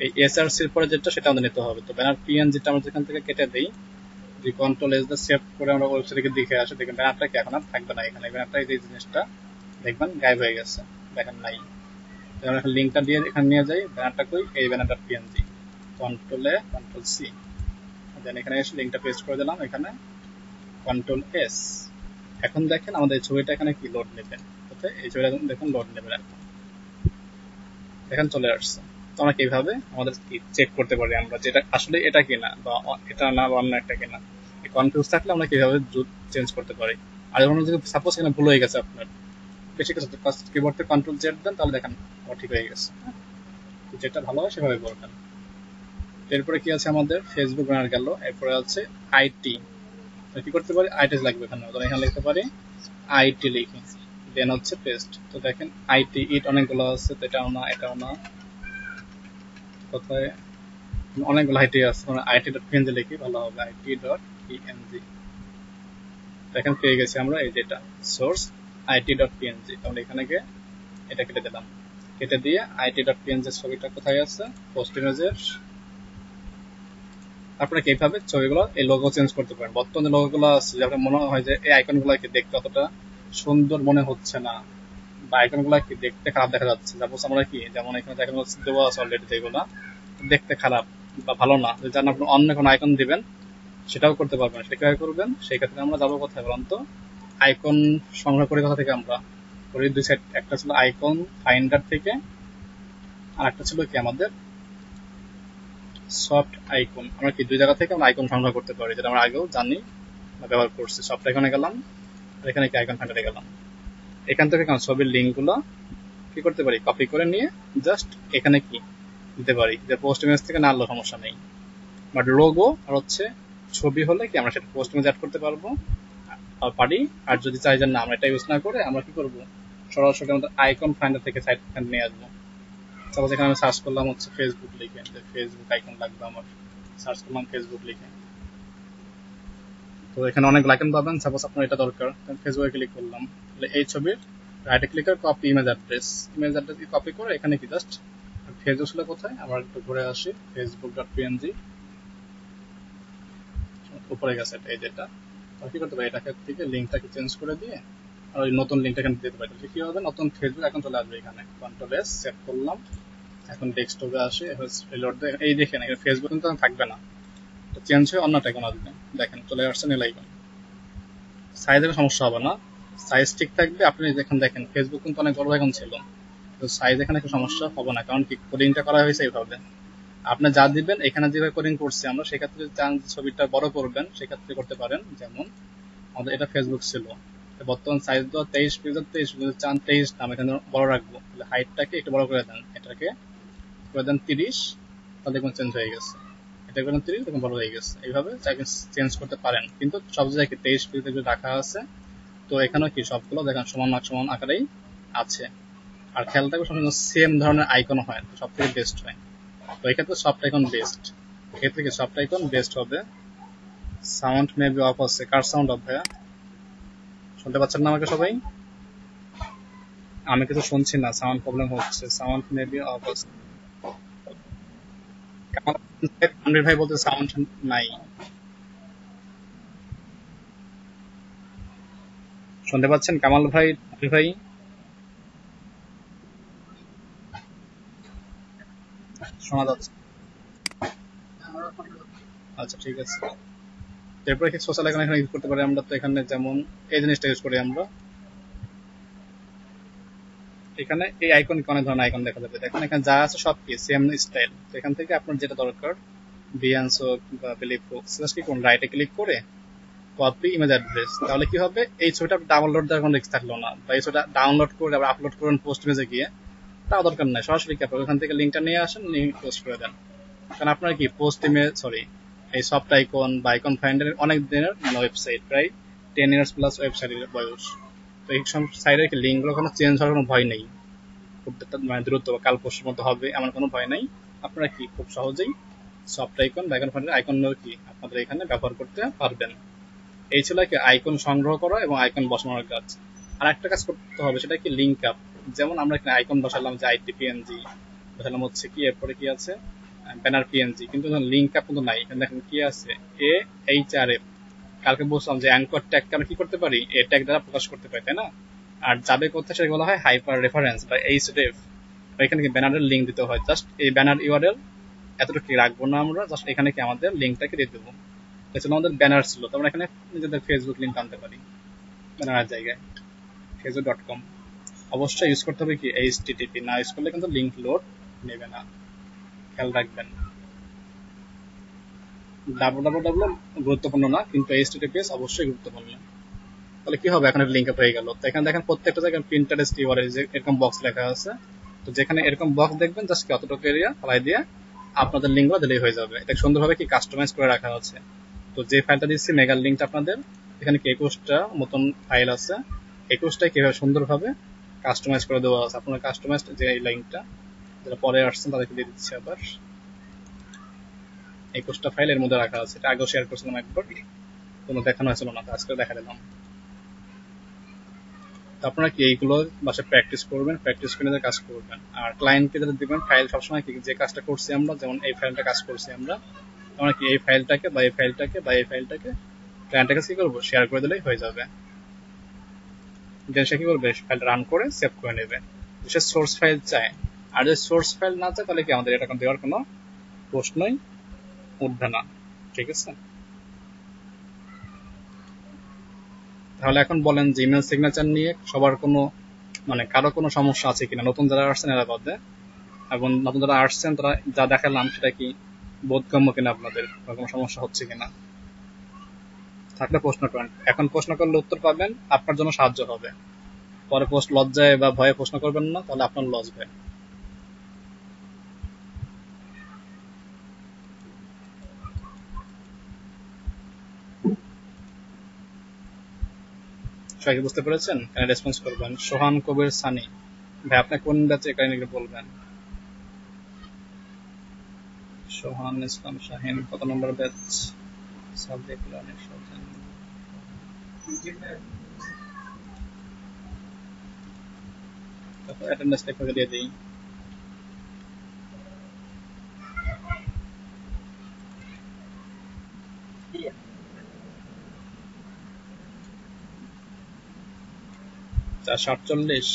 এই এসআরসির পরে যেটা সেটা আমাদের নিতে হবে। তো ব্যানার পিএনজিটা আমরা যেখান থেকে কেটে দিই, যে কন্ট্রোল এস দিয়ে সেভ করে আমরা ওয়েবসাইটে দেখে আসি, দেখেন ব্যানারটা কি এখন আর থাকবে না। এখানে ব্যানারটা এই জিনিসটা দেখবেন গায়েব হয়ে গেছে, দেখেন নাই। আমরা এখন লিঙ্কটা দিয়ে এখানে নিয়ে যাই, ব্যানারটা কই, এই ব্যানার ডট পিএনজি, কন্ট্রোল এ কন্ট্রোল সি, দেন এখানে এসে লিঙ্কটা পেস্ট করে দিলাম, এখানে কন্ট্রোল এস। এখন দেখেন আমাদের এই ছবিটা এখানে কি লোড নেবে, কোথায় এই ছবিটা দেখুন লোড নেবে এখন, দেখেন চলে আসছে। তো আমরা কিভাবে আমাদের চেক করতে পারি আমরা যেটা আসলে এটা কিনা বা এটা না বা অন্য একটা কিনা, কনফিউজ থাকলে আমরা কিভাবে চেঞ্জ করতে পারি। আর যখন যদি সাপোজ এখানে ভুল হয়ে গেছে আপনার, বেশি কিছু কিবোর্ড থেকে কন্ট্রোল জেড দেন, তাহলে দেখেন ঠিক হয়ে গেছে। যেটা ভালো হয় সেভাবে করবেন। এরপরে কি আছে আমাদের? ফেসবুক ব্যানার গেল, এরপরে আছে আইটি। কি করতে পারি? আইটি লাগবে এখানে, এখানে লিখতে পারি আইটি লিখি, দেন হচ্ছে পেস্ট। তো দেখেন আইটি ইট অনেকগুলো আছে, তো এটাও না এটাও না, কোথায় অনেকগুলো আইটি আছে, মানে আইটি ডট পিএনজি লিখি ভালো হবে, আইটি ডট পিএনজি। দেখেন পেয়ে গেছি আমরা, এই যেটা সোর্স আইটি ডট পিএনজি। তাহলে এখানে গিয়ে এটা কেটে দিলাম, কেটে দিয়ে আইটি ডট পিএনজি ছবিটা কোথায় আছে? পোস্ট ইমেজের। আপনারা কিভাবে ছবিগুলো এই লোগো চেঞ্জ করতে পারেন। বর্তমানে লোগোগুলো আছে, আপনার মনে হয় যে এই আইকনগুলো কি দেখতে অতটা সুন্দর মনে হচ্ছে না, বা আইকনগুলো কি দেখতে খারাপ দেখা যাচ্ছে। সাপোজ আমরা কি, যেমন এখানে আইকন দেওয়া আছে অলরেডি, যেগুলো দেখতে খারাপ বা ভালো না, যেন আপনি অন্য কোনো আইকন দিবেন সেটাও করতে পারবেন। সেটা কিভাবে করবেন? সেই ক্ষেত্রে আমরা যাবো কোথায় বলুন তো? আইকন সংগ্রহ করি কোথা থেকে? আমরা করি দুই সাইড, একটা ছিল আইকন ফাইন্ডার থেকে, আর একটা ছিল কি আমাদের সফট আইকন। আমরা কি দুই জায়গা থেকে আমরা আইকন সংগ্রহ করতে পারি, যেটা আমরা আগেও জানি বা ব্যবহার করছি। সফট আইকনে গেলাম, আর এখানে কি আইকন ফাইন্ডারে গেলাম। এখান থেকে ছবির লিঙ্কগুলো কি করতে পারি? কপি করে নিয়ে জাস্ট এখানে কি দিতে পারি, যে পোস্ট ইমেজ থেকে না আনলেও সমস্যা নেই। বাট লোগো আর হচ্ছে ছবি হলে কি আমরা সেটা পোস্ট ইমেজ অ্যাড করতে পারবো পারি। আর যদি চাই যে না আমরা এটা ইউজ না করে আমরা কি করবো, সরাসরি আমাদের আইকন ফাইন্ডার থেকে সাইট নিয়ে আসবো। সাপোজ এখানে আমি সার্চ করলাম হচ্ছে ফেসবুক লিখে, যে ফেসবুক আইকন লাগবে আমার, সার্চ করলাম ফেসবুক লিখে, তো এখানে অনেক আইকন পাবেন, সাপোজ আপনার এটা দরকার, ফেসবুকে ক্লিক করলাম, তাহলে এই ছবির রাইটে ক্লিক করে কপি ইমেজ অ্যাড্রেস কপি করে এখানে কি জাস্ট ফেসবুক ছিল কোথায়, আবার একটু ঘুরে আসি, facebook.png উপরে গেছে এই যেটা, তাহলে কি করতে পারি, এটাকে থেকে লিঙ্কটাকে চেঞ্জ করে দিয়ে আর ওই নতুন লিঙ্কটা এখানে দিতে পারি, তাহলে কি হবে, নতুন ফেসবুক এখন চলে আসবে এখানে, কন্ট্রোল এস সেভ করলাম, এখন ডেস্কটপে আসে, রিলোড দিয়ে এই দেখেন এখানে ফেসবুক কিন্তু থাকবে না, তো চেঞ্জ হয়ে অন্যটা এখন আসবে, দেখেন চলে আসছে নীল আইকন। সাইজের সমস্যা হবে না, সাইজ ঠিক থাকবে, আপনি দেখেন ফেসবুক কিন্তু অনেক বড় আইকন ছিল, তো সাইজ এখানে একটু সমস্যা হবে না, কারণ কি কোডিংটা করা হয়েছে এইভাবে, আপনি যা দিবেন এখানে যেভাবে কোডিং করছি আমরা, সেক্ষেত্রে চান ছবিটা বড় করবেন সেক্ষেত্রে করতে পারেন, যেমন আমাদের এটা ফেসবুক ছিল, বর্তমান সাইজ দেওয়া 23 চান 23 নাম এখানে বড় রাখবো, তাহলে হাইটটাকে একটু বড় করে দেন, এটাকে করে দেন 30, তাহলে দেখুন চেঞ্জ হয়ে গেছে, এটা করেন 30, দেখুন বড় হয়ে গেছে, এইভাবে চেঞ্জ করতে পারেন, কিন্তু সব জায়গায় 23 পিক্সেল রাখা আছে, তো এখানেও কি সবগুলো দেখেন সমান আকারেই আছে, আর খেয়াল থাকবে সবসময় সেম ধরনের আইকন হয়, সব থেকে বেস্ট হয়, তো এক্ষেত্রে সফট আইকন বেস্ট, এক্ষেত্রে কি সফট আইকন বেস্ট হবে। সাউন্ড মেবি অফ আছে, কার সাউন্ড অফ ভাইয়া, শুনতে পাচ্ছেন না আমাকে সবাই, আমি কিছু শুনছি না, সাউন্ড প্রবলেম হচ্ছে, সাউন্ড মেবি অফ আছে, আমির ভাই বলতে সাউন্ড নাই, শুনতে পাচ্ছেন কামাল ভাই, আমির ভাই, শোনা যাচ্ছে, আচ্ছা ঠিক আছে, এরপরে কি সোশ্যাল আইকন এখানে ইউজ করতে পারি আমরা, তো এখানে যেমন এই জিনিসটা ইউজ করি আমরা, এখানে এই আইকন অনেক ধরনের আইকন দেখা যাবে, দেখেন এখানে যা আছে সব কি সেম স্টাইল, তো এখান থেকে আপনার যেটা দরকার বিয়ান্স হোক বা বিলিভ হোক, জাস্ট কি করুন রাইটে ক্লিক করে কপি ইমেজ অ্যাড্রেস, তাহলে কি হবে, এই ছবিটা ডাউনলোড দেওয়ার কোনো রিস্ক থাকলো না, বা এই ছবিটা ডাউনলোড করে আবার আপলোড করুন পোস্ট ইমেজে গিয়ে, তাও দরকার নাই, সরাসরি কি আপনার ওখান থেকে লিঙ্কটা নিয়ে আসেন, নিয়ে পোস্ট করে দেন, কারণ আপনার কি পোস্ট ইমেজ এই সফট আইকন বা আইকন ফাইন্ডার অনেক দিনের ওয়েবসাইট, প্রায় 10 ইয়ার্স প্লাস ওয়েবসাইটের বয়স, তো এই সব সাইডের কি লিঙ্কগুলো কোনো চেঞ্জ হওয়ার কোনো ভয় নেই, খুব মানে দ্রুত বা কাল পরশুর মধ্যে হবে এমন কোনো ভয় নাই, আপনারা কি খুব সহজেই সফট আইকন বা আইকন ফাইন্ডার আইকন কি আপনাদের এখানে ব্যবহার করতে পারবেন। এই ছিল কি আইকন সংগ্রহ করা এবং আইকন বসানোর কাজ। আর একটা কাজ করতে হবে, সেটা কি লিঙ্ক আপ, যেমন আমরা এখানে আইকন বসালাম যে আইটিপিএনজি বসালাম, হচ্ছে কি এরপরে কি আছে ব্যানার পিএনজি, কিন্তু লিঙ্ক আপ কিন্তু নাই, এখানে দেখেন কি আছে AHRF, কালকে বলছিলাম যে অ্যাঙ্কর ট্যাগকে আমরা কি করতে পারি, এ ট্যাগ দ্বারা প্রকাশ করতে পারি, তাই না, আর যাবে কোথায় সেটা বলা হয় হাইপার রেফারেন্স বা এইচরেফ, এখানে কি ব্যানারের লিঙ্ক দিতে হয়, জাস্ট এই ব্যানার ইউআরএল এতটুকু রাখবো না আমরা, জাস্ট এখানে কি আমাদের লিঙ্কটাকে দিয়ে দেবো, এছাড়া আমাদের ব্যানার ছিল, তো আমরা এখানে নিজেদের ফেসবুক লিঙ্ক আনতে পারি ব্যানারের জায়গায়, facebook.com, অবশ্যই ইউজ করতে হবে কি HTTP, না ইউজ করলে কিন্তু লিঙ্ক লোড নেবে না, খেয়াল রাখবেন, www গুরুত্বপূর্ণ না, কিন্তু HTTPS অবশ্যই গুরুত্বপূর্ণ, তাহলে কি হবে, এখন লিঙ্ক আপ হয়ে গেল, তো এখানে দেখেন প্রত্যেকটা জায়গায় প্রিন্টারেস্ট ইউআরএল এরকম বক্স লেখা আছে, তো যেখানে এরকম বক্স দেখবেন জাস্ট অতটুকু এরিয়া ফলাই দিয়ে আপনাদের লিঙ্কগুলো দিলেই হয়ে যাবে, এটা সুন্দরভাবে কি কাস্টমাইজ করে রাখা আছে, তো যে ফাইলটা দিচ্ছি মেগার লিঙ্কটা আপনাদের এখানে কি 21টা মতন ফাইল আছে, 21টাই কিভাবে সুন্দরভাবে কাস্টমাইজ করে দেওয়া আছে, আপনার কাস্টমাইজ যে এই লিঙ্কটা যারা পরে আসছেন তাদেরকে দিয়ে দিচ্ছি, আবার 21টা ফাইল এর মধ্যে রাখা আছে, এটা আগেও শেয়ার করছিলাম একবার, কোনো দেখানো হয়েছিল না, আজকে দেখা দিলাম, আপনারা কি এইগুলো বাসায় প্র্যাকটিস করবেন, প্র্যাকটিস করে কাজ করবেন, আর ক্লায়েন্টকে যারা দিবেন ফাইল সবসময় কি যে কাজটা করছি আমরা, যেমন এই ফাইলটা কাজ করছি আমরা কি এই ফাইলটাকে বা এই ফাইলটাকে বা এই ফাইলটাকে ক্লায়েন্টের কাছে কি করবো, শেয়ার করে দিলেই হয়ে যাবে, দেন সে কি করবে, ফাইলটা রান করে সেভ করে নেবে, সে সোর্স ফাইল চায়, আর যদি সোর্স ফাইল না চায় তাহলে কি আমাদের এটা দেওয়ার কোনো প্রশ্নই উঠবে না, ঠিক আছে। তাহলে এখন বলেন যে ইমেল সিগনেচার নিয়ে সবার কোনো মানে কারো কোনো সমস্যা আছে কিনা, নতুন যারা আসছেন এরা বাদে, এবং নতুন যারা আসছেন তারা যা দেখালাম সেটা কি বোধগম্য কিনা, আপনাদের কোনো সমস্যা হচ্ছে কিনা, থাকলে প্রশ্ন করেন, এখন প্রশ্ন করলে উত্তর পাবেন, আপনার জন্য সাহায্য হবে, পরে পোস্ট লজ্জায় বা ভয়ে প্রশ্ন করবেন না, তাহলে আপনার লস হবে। সবাই বুঝতে পেরেছেন, কেন রেসপন্স করবেন। সোহান কবির সানি ভাই, আপনি কোন ব্যাচে কাহিনী বলবেন, সোহান ইসলাম শাহিন কত নম্বর ব্যাচ, সাবেক তারপর অ্যাটেন্ডেন্স লেখাকে দিয়ে দিই। চারশো আটচল্লিশ।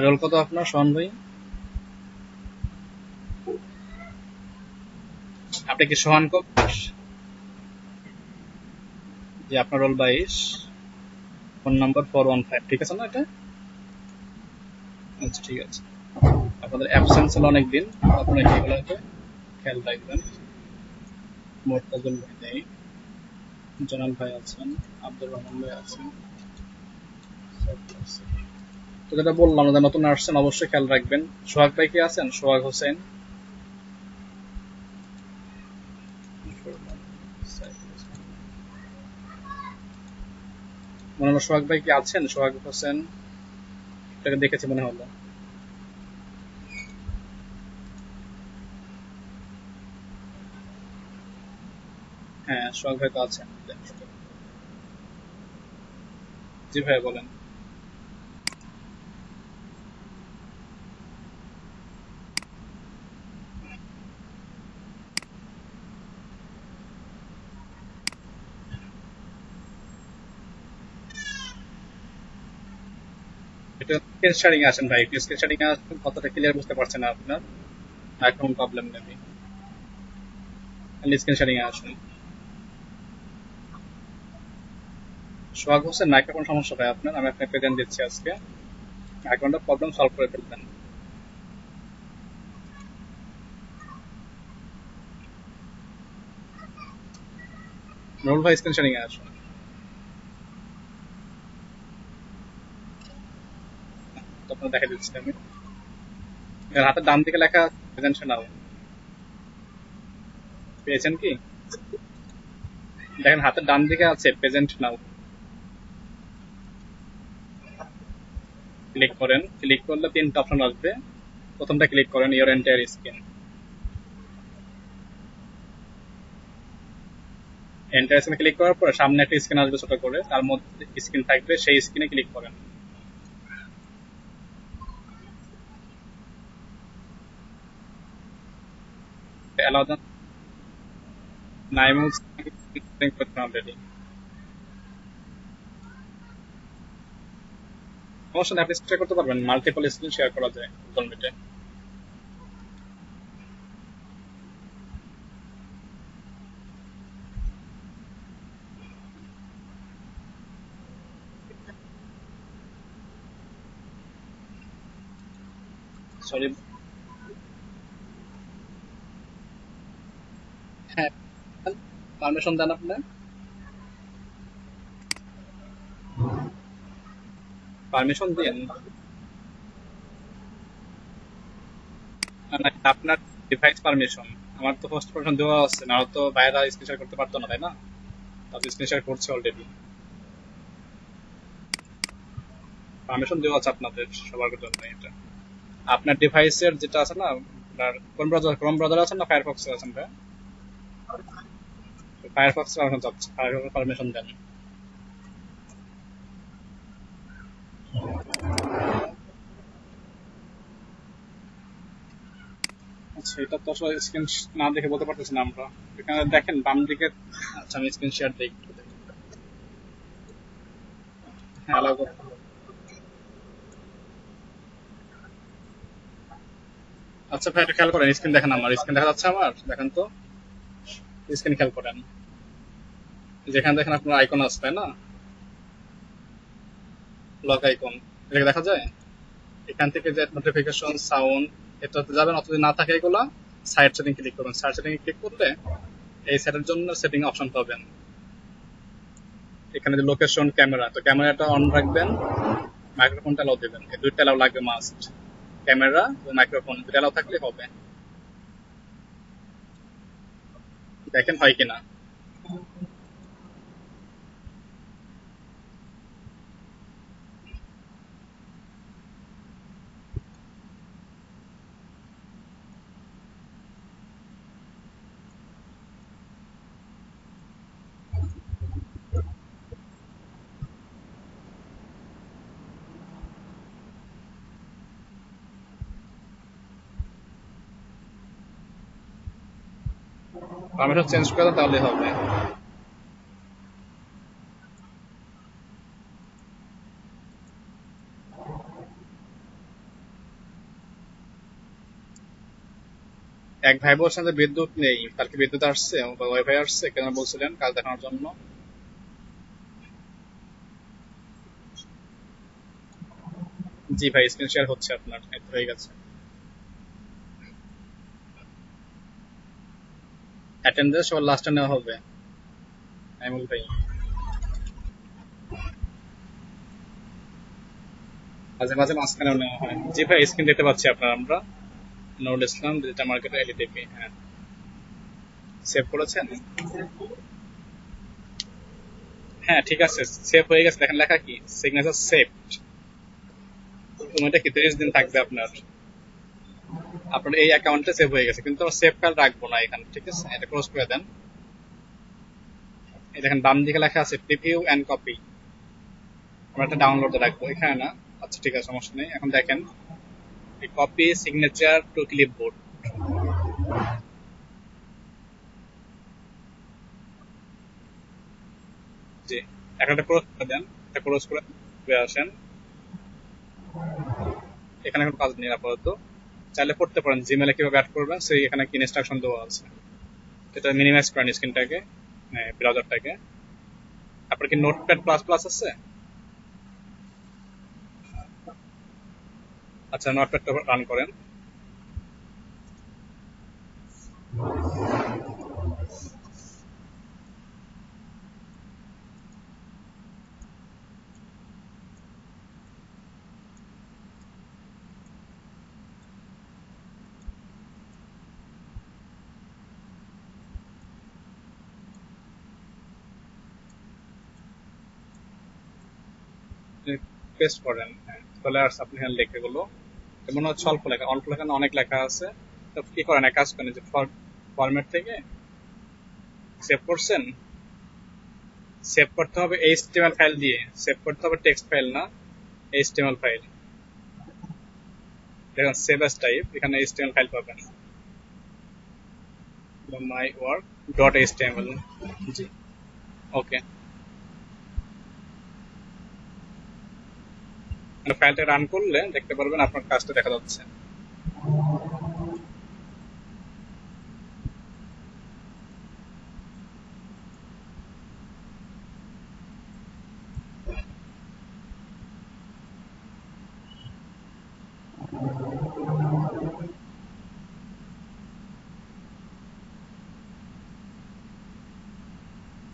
রোল কত আপনার সোহান ভাই? আপনি কি সোহান কোষ? যে আপনার রোল 22, ফোন নাম্বার 415, ঠিক আছে না এটা? আচ্ছা ঠিক আছে। আপনাদের অ্যাবসেন্স হলো অনেকদিন, আপনারা এগুলোকে খেয়াল রাখবেন। মোর্তাজুল ভাই নেই, জনাল ভাই আছেন, আব্দুর রহমান ভাই আছেন। তো যেটা বললাম, যে নতুন আসছেন অবশ্যই খেয়াল রাখবেন। সোহাগ ভাই কি আছেন? সোহাগ হোসেন, মনে হলো সোহাগ ভাই কি আছেন? সোহাগ হোসেন, এটাকে দেখেছি মনে হলো। হ্যাঁ সোহাগ ভাই তো আছেন। জি ভাই বলেন। এটা স্ক্রিন শেয়ারিং আসেন ভাই, একটু স্ক্রিন শেয়ারিং আসেন, কতটা ক্লিয়ার বুঝতে পারছেন না আপনার, এখন প্রবলেম নেই, খালি স্ক্রিন শেয়ারিং আসুন। সোহাগ হোসেন মাইক্রোফোন সমস্যা ভাই আপনার, আমি আপনাকে প্রেজেন্ট দিচ্ছি আজকে, মাইক্রোফোনটা প্রবলেম সলভ করে ফেলবেন। নুরুল ভাই স্ক্রিন শেয়ারিং আসুন। তো আপনার দেখা দিচ্ছি আমি, এর হাতের ডান দিকে লেখা প্রেজেন্ট নাও, পেয়েছেন কি? দেখেন হাতের ডান দিকে আছে প্রেজেন্ট নাও, ক্লিক করেন, ক্লিক করলে 3টা অপশন আসবে, প্রথমটা ক্লিক করেন ইওর এন্টায়ার স্ক্রিন, এন্টায়ার স্ক্রিনে ক্লিক করার পর সামনে একটা স্ক্রিন আসবে ছোট করে, তার মধ্যে স্ক্রিন থাকবে, সেই স্ক্রিনে ক্লিক করেন। অ্যালাউ দেন, নাইমুল অলরেডি, সমস্যা নেই, আপনি শেয়ার করতে পারবেন, মাল্টিপল স্ক্রিন শেয়ার করা যায় গুগল মিটে। সরি, হ্যাঁ পারমিশন দেন আপনি, পারমিশন দিন। আপনার ডিভাইস পারমিশন, আমার তো ফার্স্ট পারমিশন দেওয়া আছে, না তো বাইরে স্ক্রিন শেয়ার করতে পারতো না, তাই না? তাতে স্ক্রিন শেয়ার করছে অলরেডি, পারমিশন দেওয়া আছে আপনাদের সবার জন্য এটা। আপনার ডিভাইসের যেটা আছে না, আপনার কোন ব্রাউজার, ক্রোম ব্রাউজার আছেন না ফায়ারফক্সে আছেন ভাই? ফায়ারফক্স পারমিশন চাচ্ছে, ফায়ারফক্স পারমিশন দেন। আচ্ছা এটা তো আসলে স্ক্রিন না দেখে বলতে পারতেছি না আমরা, এখানে দেখেন বাম দিকে। আচ্ছা আমি স্ক্রিন শেয়ার দিই একটু, হ্যাঁ অ্যালাউ করতে হবে। আচ্ছা ভাই এটা খেয়াল করেন, স্ক্রিন দেখেন, আমার স্ক্রিন দেখা যাচ্ছে, আমার দেখেন তো, স্ক্রিন খেয়াল করেন, যেখানে দেখেন আপনার আইকন আছে তাই না, লক আইকন, এটাকে দেখা যায়। এখান থেকে যে নোটিফিকেশন সাউন্ড, এটাতে যাবেন, অত যদি না থাকে এগুলা, সাইড সেটিং ক্লিক করবেন, সাইড সেটিং ক্লিক করলে এই সেটের জন্য সেটিং অপশন পাবেন। এখানে যে লোকেশন, ক্যামেরা, তো ক্যামেরাটা অন রাখবেন, মাইক্রোফোনটা অ্যালাউ দেবেন, এই দুইটা অ্যালাউ লাগবে মাস্ট, ক্যামেরা ও মাইক্রোফোন দুটো অ্যালাউ থাকলে হবে। দেখেন হয় কিনা। পারমিশন চেঞ্জ করে দাও তাহলে হবে। এক ভাই বলছেন যে বিদ্যুৎ নেই, তার কি বিদ্যুৎ আসছে বা ওয়াইফাই আসছে কেন বলছিলেন কাজ দেখানোর জন্য? জি ভাই, স্ক্রিন শেয়ার হচ্ছে আপনার, এই তো হয়ে গেছে। অ্যাটেন্ডেন্স সবার লাস্টে নেওয়া হবে আইমুল ভাই। মাঝে মাঝে মাঝখানেও নেওয়া হয়। জি ভাই, স্ক্রিন দেখতে পাচ্ছি আপনার আমরা। Nurul Islam, digital market, এলইডিপি। হ্যাঁ, সেভ করেছেন? হ্যাঁ ঠিক আছে, সেভ হয়ে গেছে। দেখেন লেখা কি, সিগনেচার সেভড। সময়টা কি 30 দিন থাকবে আপনার। আপনার এই অ্যাকাউন্টে সেভ হয়ে গেছে, কিন্তু আমরা সেভ ফাইল রাখবো না এখানে, ঠিক আছে? এটা ক্লোজ করে দেন। এই দেখেন বাম দিকে লেখা আছে প্রিভিউ এন্ড কপি, আমরা একটা ডাউনলোডে রাখবো এখানে না। আচ্ছা ঠিক আছে, সমস্যা নেই। এখন দেখেন কপি সিগনেচার টু ক্লিপবোর্ড। জি, একটা ক্লোজ করে দেন। এটা ক্লোজ করে বের আসেন। এখানে কোনো কাজ নেই আপাতত। চাইলে করতে পারেন, জিমেলে কিভাবে অ্যাড করবেন সেই এখানে কি ইনস্ট্রাকশন দেওয়া আছে। এটা মিনিমাইজ করেন স্ক্রিনটাকে, ব্রাউজারটাকে। আপনার কি নোটপ্যাড প্লাস প্লাস আছে? আচ্ছা, নোটপ্যাডটা রান করেন। পেস্ট করেন, চলে আসছে আপনি এখানে লেখে গুলো। মনে হচ্ছে অল্প লেখা, অল্প লেখা না অনেক লেখা আছে। তো কি করেন, এক কাজ করেন যে ফরম্যাট থেকে সেভ করছেন, সেভ করতে হবে এইচটিএমএল ফাইল দিয়ে। সেভ করতে হবে টেক্সট ফাইল না, এইচটিএমএল ফাইল। দেখুন সেভ অ্যাজ টাইপ, এখানে এইচটিএমএল ফাইল পাবেন। My work dot HTML. জি, ওকে। মানে ফাইলটা রান করলে দেখতে পারবেন আপনার কাজটা দেখা যাচ্ছে।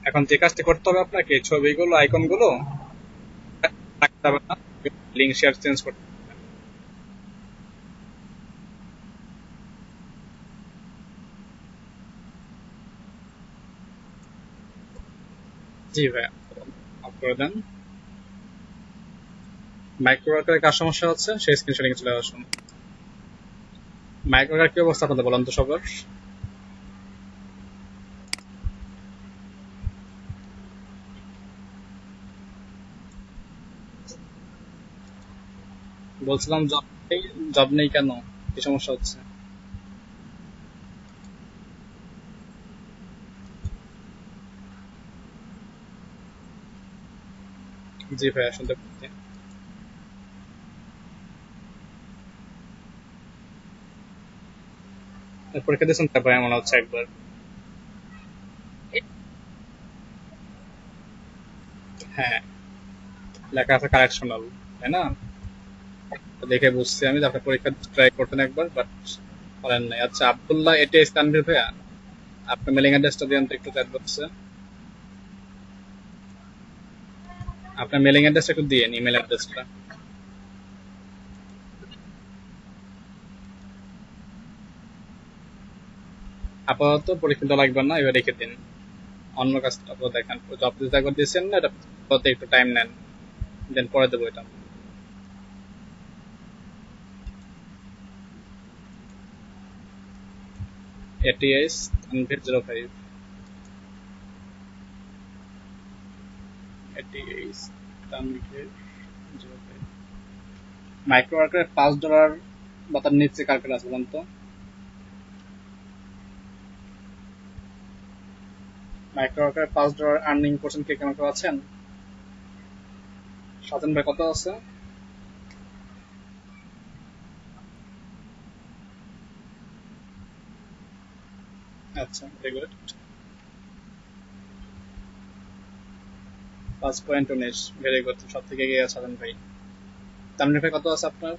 এখন যে কাজটি করতে হবে আপনাকে, ছবিগুলো আইকনগুলো রাখতে হবে না, লিঙ্ক শেয়ার চেঞ্জ করতে হবে। জি ভাই, অফ করে দেন। মাইক্রো ওয়ার্কারের কার সমস্যা হচ্ছে সেই স্ক্রিনশট নিয়ে চলে আসুন। মাইক্রো ওয়ার্কার কি অবস্থা আপনাদের বলেন তো সবার? বলছিলাম জব নেই, জব নেই কেন, কি সমস্যা হচ্ছে? জি ভাইয়া, শুনতে পাচ্ছি। পরীক্ষা দিয়েছেন তো ভাইয়া মনে হচ্ছে একবার। হ্যাঁ, লেখা আছে কারেকশনাল, তাই না? তো দেখে বুঝছি আমি যে আপনি পরীক্ষা ট্রাই করতেন একবার, বাট পারেন নাই। আচ্ছা, আব্দুল্লাহ এটিএস তানভীর ভাইয়া, আপনার মেলিং অ্যাড্রেসটা দিন তো একটু চ্যাট বক্সে। আপনার মেলিং অ্যাড্রেসটা একটু দিন, ইমেল অ্যাড্রেসটা। আপাতত পরীক্ষা দেওয়া লাগবে না, এবার রেখে দিন। অন্য কাজটা আপাতত দেখেন। জব দিতে একবার দিয়েছেন না, এটা আপাতত একটু টাইম নেন, দেন পরে দেবো এটা। ATS Tanvir 05। ATS Tanvir 05। Micro ওয়ার্কারের $5 বা তার নিচে কার কার আছে বলুন তো? মাইক্রো ওয়ার্কার $5 আর্নিং করছেন, কে কেমন কেউ আছেন? সাজান ভাই কত আছে? আচ্ছা, ভেরি গুড। 5.19, ভেরি গুড, সব থেকে এগিয়ে আছে সাজান ভাই। তানভীর ভাই কত আছে আপনার?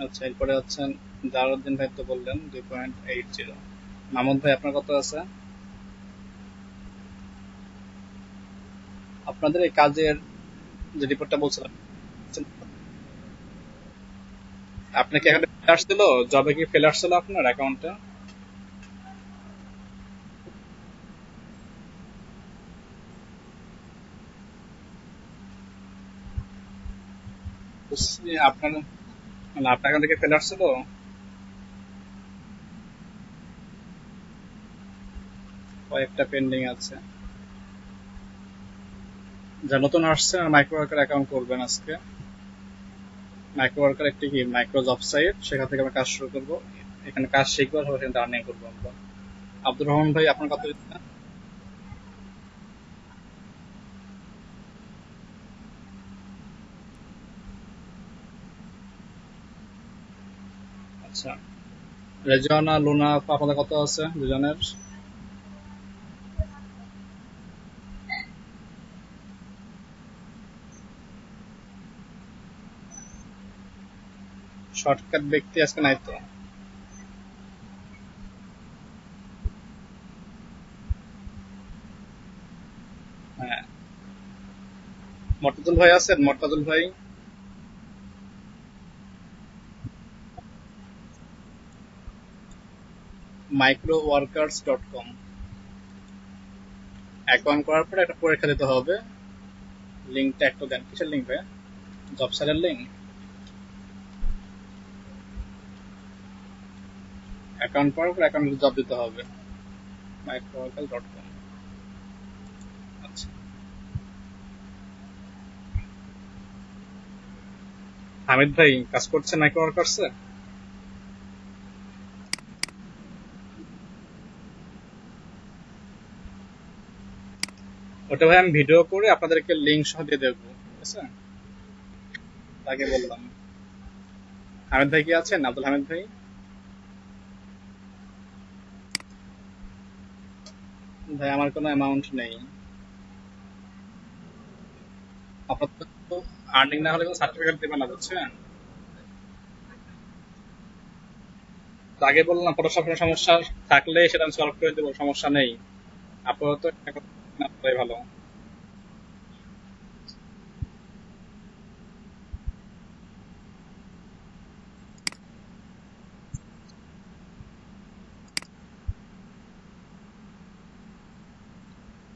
আচ্ছা, এরপরে হচ্ছেন জালালউদ্দিন ভাই, তো বললেন 2.80। মাহমুদ ভাই আপনার কত আছে? আপনাদের এই কাজের যে রিপোর্টটা বলছিলাম, আপনার কি এখানে ফেল আসছিল? জবে কি ফেল আসছিল আপনার অ্যাকাউন্টে? আপনার মানে আপনার এখান থেকে ফেল আসছিল? কয়েকটা পেন্ডিং আছে। যা নতুন আসছে মাইক্রো ওয়ার্কার অ্যাকাউন্ট করবেন আজকে। মাইক্রো ওয়ার্কার একটি কি মাইক্রো জব সাইট, সেখান থেকে আমরা কাজ শুরু করব। এখানে কাজ শিখবো, সেখান থেকে আর্নিং করবো আমরা। আব্দুর রহমান ভাই আপনার কত দিচ্ছে? আচ্ছা, রেজওয়ানা, লুনা আপনাদের কত আছে দুজনের? শর্টকাট ব্যক্তি আজকে নাই তো? হ্যাঁ, মর্তাজুল ভাই আছেন? মর্তাজুল ভাই microworkers.com অ্যাকাউন্ট করার পরে একটা পরীক্ষা দিতে হবে। লিঙ্কটা একটু দেন। কিসের লিঙ্ক ভাই? জব সাইটের লিঙ্ক? অ্যাকাউন্ট করার পর অ্যাকাউন্টে জব দিতে হবে। microworkers.com। আচ্ছা, হামিদ ভাই কাজ করছে মাইক্রো ওয়ার্কার্সে? ওটা ভাই আমি ভিডিও করে আপনাদেরকে লিঙ্ক সহ দিয়ে দেবো, ঠিক আছে? তাকে বললাম। হামিদ ভাই কি আছেন? আব্দুল হামিদ ভাই? ভাই আমার কোনো অ্যামাউন্ট নেই। আপাতত আর্নিং না হলে কোনো সার্টিফিকেট দেবে না, বুঝছেন? তো আগে বললাম ফটোশপ সমস্যা থাকলে সেটা আমি সলভ করে দেবো, সমস্যা নেই। আপাতত এটা না করাই ভালো।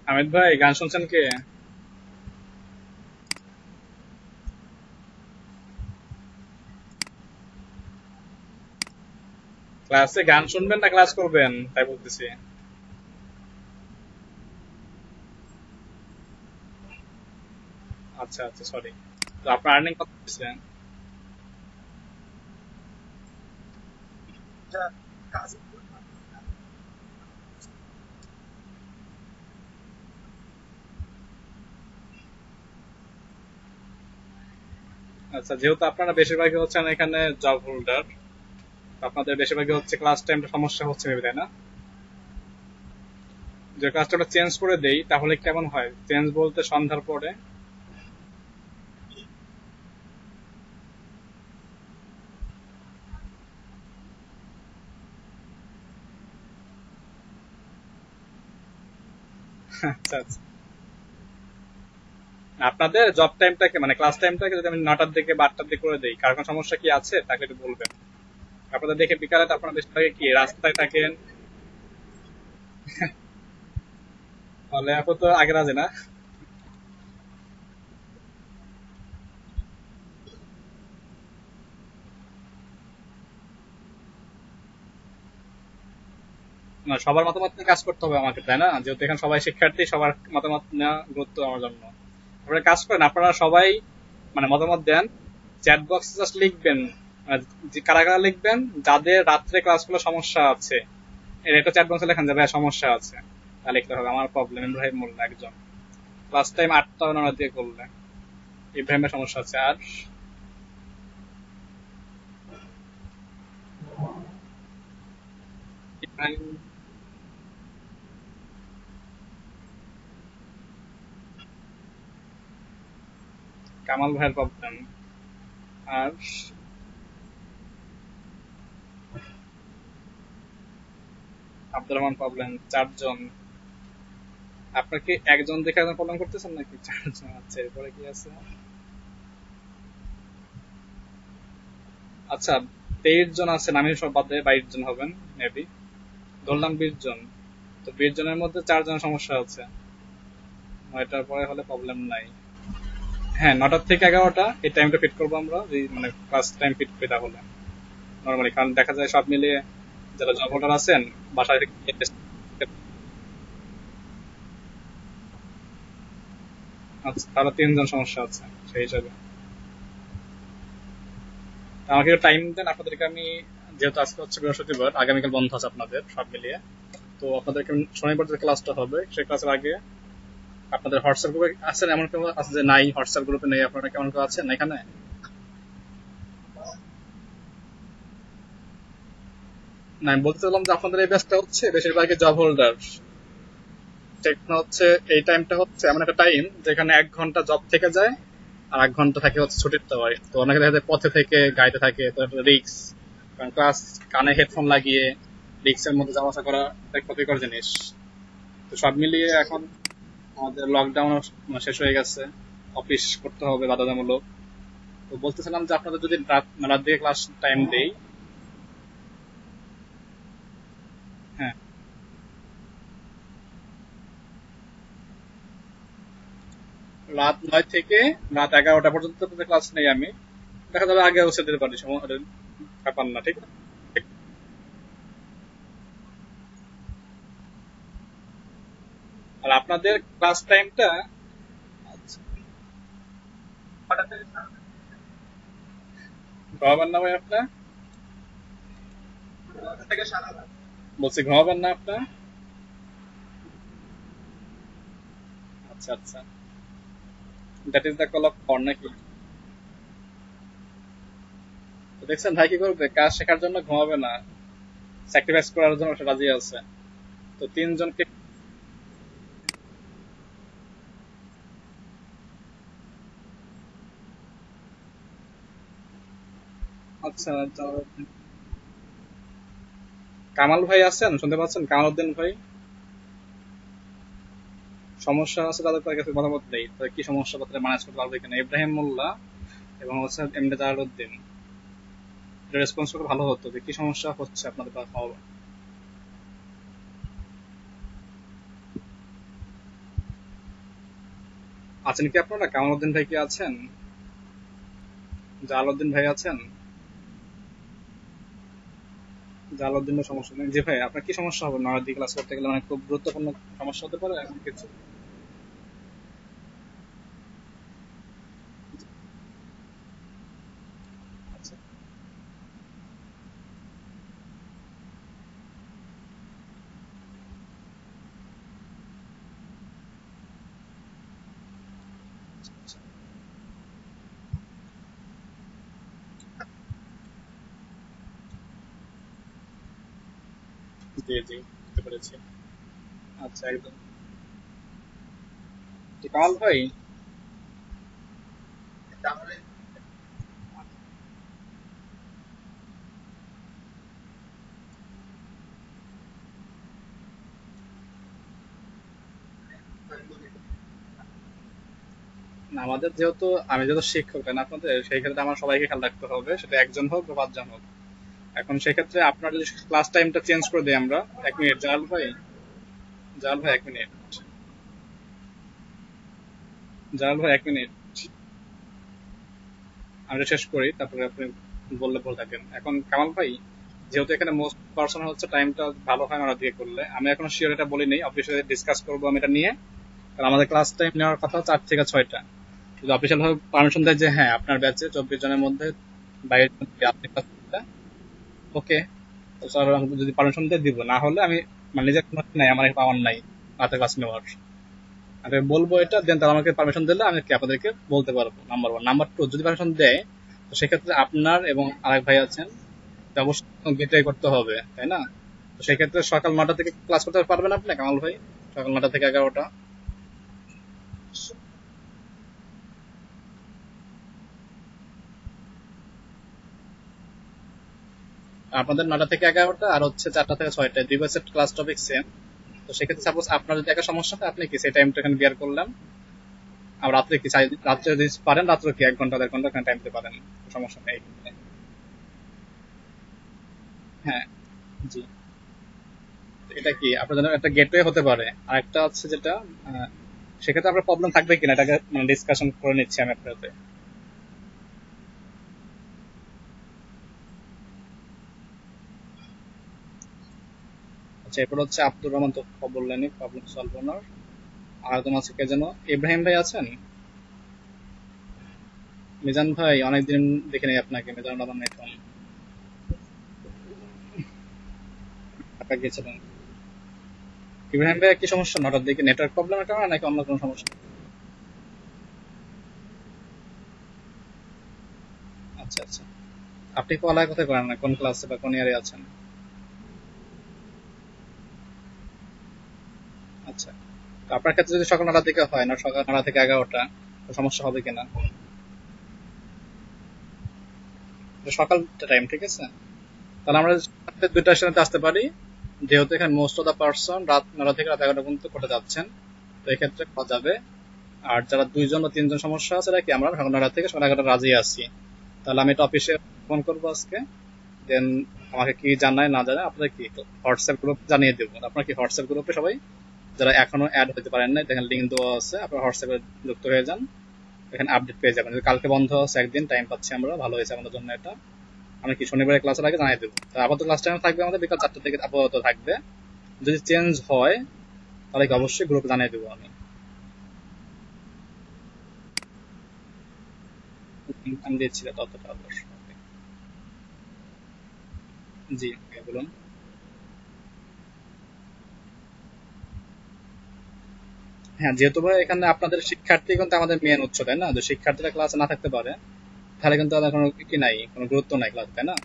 হামিদ ভাই গান শুনছেন কে? ক্লাসে গান শুনবেন না ক্লাস করবেন তাই বলতেছি। আচ্ছা আচ্ছা, সরি। তো আপনার আর্নিং কত হচ্ছে? আচ্ছা, যেহেতু আপনারা বেশিরভাগই হচ্ছেন এখানে জব হোল্ডার, আপনাদের বেশিরভাগই হচ্ছে ক্লাস টাইমটা সমস্যা হচ্ছে ভেবে, তাই না? যে কাজটা চেঞ্জ করে দেই তাহলে কেমন হয়? চেঞ্জ বলতে সন্ধ্যার পরে? আচ্ছা আচ্ছা, আপনাদের জব টাইমটাকে মানে ক্লাস টাইমটাকে যদি আমি 9টার দিকে বা 8টার দিকে করে দেই, কার কোনো সমস্যা কি আছে তাকে একটু বলবেন। আপনাদের দেখে বিকালে তো আপনারা বেশিরভাগই কি রাস্তায় থাকেন। তাহলে আপু তো আগের আগে না? না, সবার মতামত নিয়ে কাজ করতে হবে আমাকে, তাই না? যেহেতু এখানে সবাই শিক্ষার্থী, সবার মতামত নেওয়া গুরুত্ব আমার জন্য। আপনারা কাজ করেন, আপনারা সবাই মানে মতামত দেন, চ্যাট বক্সে জাস্ট লিখবেন আর যে কারা কারা লিখবেন, যাদের রাত্রে ক্লাসগুলো সমস্যা আছে, এর একটা চ্যাট বক্সে লেখেন যে ভাই সমস্যা আছে, তা লিখতে হবে আমার প্রবলেম। ইব্রাহিম মোল্লা একজন, ক্লাস টাইম 8টা 9 দিয়ে করলে ইব্রাহিমের সমস্যা আছে। আর ইব্রাহিম, কামাল ভাইয়ের প্রবলেম। আর আব্দুর রহমান প্রবলেম, 4 জন। আপনার কি একজন দেখে একজন প্রবলেম করতেছেন নাকি 4 জন? আচ্ছা, এরপরে কি আছে? আচ্ছা, 23 জন আছেন, আমি সব বাদ দিয়ে 22 জন হবেন মেবি, ধরলাম 20 জন। তো 20 জনের মধ্যে 4 জনের সমস্যা আছে, 9টার পরে হলে প্রবলেম নাই। হ্যাঁ, 9টা থেকে 11টা এই টাইমটা ফিট করবো আমরা, মানে ক্লাস টাইম ফিট করি তাহলে নর্মালি। কারণ দেখা যায় সব মিলিয়ে যারা জব হোল্ডার আছেন বাসায় থেকে, আচ্ছা তাহলে 3 জন সমস্যা আছে সেই হিসাবে। আমাকে একটু টাইম দেন, আপনাদেরকে আমি, যেহেতু আজকে হচ্ছে বৃহস্পতিবার, আগামীকাল বন্ধ আছে আপনাদের সব মিলিয়ে, তো আপনাদেরকে শনিবার যে ক্লাসটা হবে সেই ক্লাসের আগে আপনাদের হোয়াটসঅ্যাপ গ্রুপে আছেন এমন কেউ আছে যে নাই? হোয়াটসঅ্যাপ গ্রুপে নেই আপনারা, কেমন কেউ আছেন এখানে? না, আমি বলতে চাইলাম যে আপনাদের এই ব্যাচটা হচ্ছে বেশিরভাগই জব হোল্ডার। সেখানে হচ্ছে এই টাইমটা হচ্ছে এমন একটা টাইম যেখানে 1 ঘন্টা জব থেকে যায় আর 1 ঘন্টা থাকে হচ্ছে ছুটির সময়। তো অনেকে দেখা যায় পথে থেকে গাড়িতে থাকে, তো রিক্স, কারণ ক্লাস কানে হেডফোন লাগিয়ে রিক্সের মধ্যে যাওয়া আসা করা এক ক্ষতিকর জিনিস। তো সব মিলিয়ে এখন আমাদের লকডাউন শেষ হয়ে গেছে, অফিস করতে হবে বাধ্যতামূলক। তো বলতেছিলাম যে আপনাদের যদি রাত দিকে ক্লাস টাইম দেই। হ্যাঁ, রাত 9 থেকে রাত 11টা পর্যন্ত ক্লাস নেই আমি, দেখা যাবে আগে বসে দিতে পারি, ব্যাপার না, ঠিক আছে? আর আপনাদের ক্লাস টাইমটা, ঘুমাবেন না ভাই আপনার? বলছি ঘুমাবেন না আপনার? আচ্ছা আচ্ছা, that is the call of for নাকি? তো দেখছেন ভাই কি করবে, কাজ শেখার জন্য ঘুমাবে না, স্যাক্রিফাইস করার জন্য সে রাজি আছে। তো 3 জনকে, আচ্ছা কামাল ভাই আছেন, শুনতে পাচ্ছেন? কামাল উদ্দিন ভাই, সমস্যা আছে তাদের তার কাছে মতামত নেই, তো কি সমস্যা পত্রে ম্যানেজ করতে পারবে কিনা। ইব্রাহিম মোল্লা এবং হচ্ছে এমডি জালালউদ্দিন, এটা রেসপন্স করলে ভালো হতো যে কি সমস্যা হচ্ছে আপনাদের পাওয়া। আছেন কি আপনারা? কামাল উদ্দিন ভাই কি আছেন? জালালউদ্দিন ভাই আছেন? জালালউদ্দিনের সমস্যা নেই? জি ভাই, আপনার কি সমস্যা হবে নড়ার দিকে ক্লাস করতে গেলে, মানে খুব গুরুত্বপূর্ণ সমস্যা হতে পারে এমন কিছু? আচ্ছা আচ্ছা, জি জি, বুঝতে পেরেছি। আচ্ছা একদম। তো কামাল ভাই, না, আমাদের যেহেতু, আমি যেহেতু শিক্ষক তাই না আপনাদের, সেই ক্ষেত্রে আমার সবাইকে খেয়াল রাখতে হবে, সেটা 1 জন হোক বা 5 জন হোক। এখন সেই ক্ষেত্রে আপনার যদি ক্লাস টাইমটা চেঞ্জ করে দিই আমরা, 1 মিনিট জালাল ভাই, জালাল ভাই 1 মিনিট, জালাল ভাই 1 মিনিট, আমি এটা শেষ করি তারপরে আপনি বললে বলে থাকেন। এখন কামাল ভাই, যেহেতু এখানে মোস্ট পার্সন হচ্ছে টাইমটা ভালো হয় ওরা দিয়ে করলে, আমি এখনো শিওর এটা বলিনি, অফিসে ডিসকাস করবো আমি এটা নিয়ে। কারণ আমাদের ক্লাস টাইম নেওয়ার কথা হচ্ছে 8 থেকে 6টা, যদি অফিসিয়াল ভাবে পারমিশন দেয় যে হ্যাঁ আপনার ব্যাচে 24 জনের মধ্যে বাইরের আপনি ওকে, তো স্যার যদি পারমিশন দিয়ে দিব, না হলে আমি মানে নিজের কোনো নাই, আমার পাওয়ার নাই রাতে ক্লাস নেওয়ার। আমি বলবো এটা, দেন তারা আমাকে পারমিশন দিলে আমি কি আপনাদেরকে বলতে পারবো। Number one. নাম্বার টু, যদি পারমিশন দেয় তো সেক্ষেত্রে আপনার এবং আরেক ভাই আছেন, তো অবশ্যই গেটে করতে হবে, তাই না? তো সেক্ষেত্রে সকাল 9টা থেকে ক্লাস করতে পারবেন আপনি কামাল ভাই? সকাল 9টা থেকে 11টা। আপনাদের 9টা থেকে 11টা, আর হচ্ছে 4টা থেকে 6টা, দুই বছর ক্লাস টপিক সেম। তো সেক্ষেত্রে সাপোজ আপনার যদি একটা সমস্যা হয়, আপনি কি সেই টাইমটা এখানে বিয়ার করলেন। আর রাত্রে কি চাই, রাত্রে যদি পারেন রাত্রে কি 1 ঘন্টা 1.5 ঘন্টা এখানে টাইম দিতে পারেন, সমস্যা নেই। হ্যাঁ, জি। এটা কি আপনার জন্য একটা গেটওয়ে হতে পারে। আর একটা হচ্ছে যেটা, আহ, সেক্ষেত্রে আপনার প্রবলেম থাকবে কিনা এটাকে মানে ডিসকাশন করে নিচ্ছি আমি আপনার সাথে। আচ্ছা, এরপর হচ্ছে আব্দুর রহমান, তো বললেনই প্রবলেম সলভ ওনার। আর একজন আছে কে যেন, ইব্রাহিম ভাই আছেন? মিজান ভাই, অনেকদিন দেখে নেই আপনাকে। মিজানুর রহমান মিঠুন, ঢাকা গিয়েছিলেন। ইব্রাহিম ভাই কি সমস্যা, হঠাৎ দিকে নেটওয়ার্ক প্রবলেমের কারণে নাকি অন্য কোনো সমস্যা? আচ্ছা আচ্ছা। আপনি পড়ালেখা কোথায় করেন, না কোন ক্লাসে বা কোন ইয়ারে আছেন? আচ্ছা, তো আপনার ক্ষেত্রে যদি সকাল 9টা থেকে হয়, না সকাল 9টা থেকে 11টা, তো সমস্যা হবে কিনা? এটা সকাল টাইম, ঠিক আছে। তাহলে আমরা দুইটা স্টেশনে আসতে পারি, যেহেতু এখানে মোস্ট অফ দা পার্সন রাত 9টা থেকে রাত 11টা পর্যন্ত করতে যাচ্ছেন, তো এক্ষেত্রে পাওয়া যাবে। আর যারা 2 জন বা 3 জন সমস্যা আছে, এটা কি আমরা সকাল 9টা থেকে সকাল 11টা রাজি আছি। তাহলে আমি এটা অফিসে ফোন করবো আজকে, দেন আমাকে কি জানায় না জানায় আপনাদের কি হোয়াটসঅ্যাপ গ্রুপ জানিয়ে দেবো। আপনার কি হোয়াটসঅ্যাপ গ্রুপে সবাই যারা এখনো অ্যাড হতে পারেন না, দেখেন লিঙ্ক দেওয়া আছে, আপনার হোয়াটসঅ্যাপে যুক্ত হয়ে যান, এখানে আপডেট পেয়ে যাবেন। যদি কালকে বন্ধ আছে, একদিন টাইম পাচ্ছি আমরা, ভালো হয়েছে আমাদের জন্য এটা। আমি কি শনিবারের ক্লাসের আগে জানিয়ে দেবো। তো আপাতত ক্লাস টাইম থাকবে আমাদের বিকাল 4টা থেকে, আপাতত থাকবে। যদি চেঞ্জ হয় তাহলে কি অবশ্যই গ্রুপে জানিয়ে দেবো আমি। আমি দিচ্ছি ততটা অবশ্যই। জি, বলুন। হ্যাঁ, যেহেতু ভাই এখানে আপনাদের শিক্ষার্থী কিন্তু আমাদের মেন উৎস, তাই না? যদি শিক্ষার্থীরা ক্লাসে না থাকতে পারে তাহলে কিন্তু তাদের কোনো কি নাই, কোনো গুরুত্ব নাই ক্লাস, তাই না?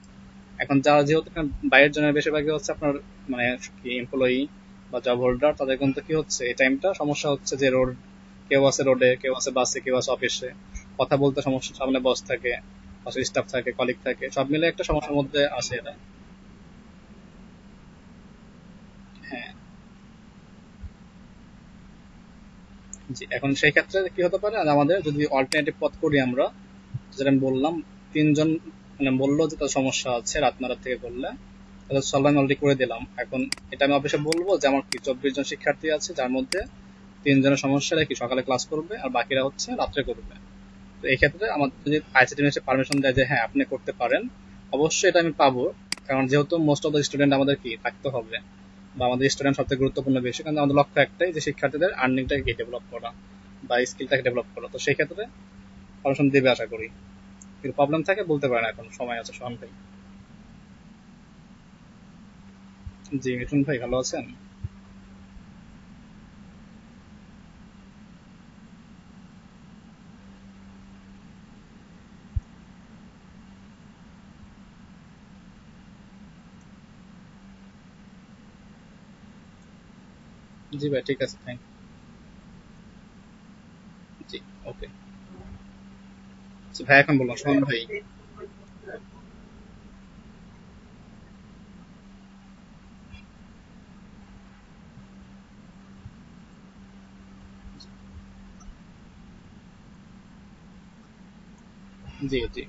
এখন যারা যেহেতু এখানে বাইরের জনের বেশিরভাগই হচ্ছে আপনার মানে কি এমপ্লয়ি বা জব হোল্ডার, তাদের কিন্তু কি হচ্ছে এই টাইমটা সমস্যা হচ্ছে যে রোড, কেউ আছে রোডে, কেউ আছে বাসে, কেউ আছে অফিসে, কথা বলতে সমস্যা, সামনে বস থাকে, পাশে স্টাফ থাকে, কলিগ থাকে, সব মিলে একটা সমস্যার মধ্যে আসে এটা। হ্যাঁ, জি। এখন সেই ক্ষেত্রে কি হতে পারে, আর আমাদের যদি অল্টারনেটিভ পথ করি আমরা, যেটা আমি বললাম, 3 জন মানে বললো যে তার সমস্যা আছে রাত 9টা থেকে করলে, তাহলে সলভ আমি অলরেডি করে দিলাম। এখন এটা আমি অফিসে বলবো যে আমার কি 24 জন শিক্ষার্থী আছে, যার মধ্যে 3 জনের সমস্যা কি সকালে ক্লাস করবে আর বাকিরা হচ্ছে রাত্রে করবে। তো এই ক্ষেত্রে আমাদের যদি আইসিটি এসে পারমিশন দেয় যে হ্যাঁ আপনি করতে পারেন, অবশ্যই এটা আমি পাবো। কারণ যেহেতু মোস্ট অফ দ্য স্টুডেন্ট আমাদের কি থাকতে হবে, বা আমাদের স্টুডেন্ট সবথেকে গুরুত্বপূর্ণ বিষয়, কারণ আমাদের লক্ষ্য একটাই যে শিক্ষার্থীদের আর্নিংটাকে ডেভেলপ করা বা স্কিলটাকে ডেভেলপ করা। তো সেই ক্ষেত্রে পারমিশন দেবে আশা করি। কিন্তু প্রবলেম থাকে বলতে পারেন, এখন সময় আছে, সোহান ভাই। জি, মিঠুন ভাই ভালো আছেন? জি ভাই, ঠিক আছে, থ্যাংক ইউ। জি, ওকে। ভাই এখন বলুন, সোহান ভাই। জি জি।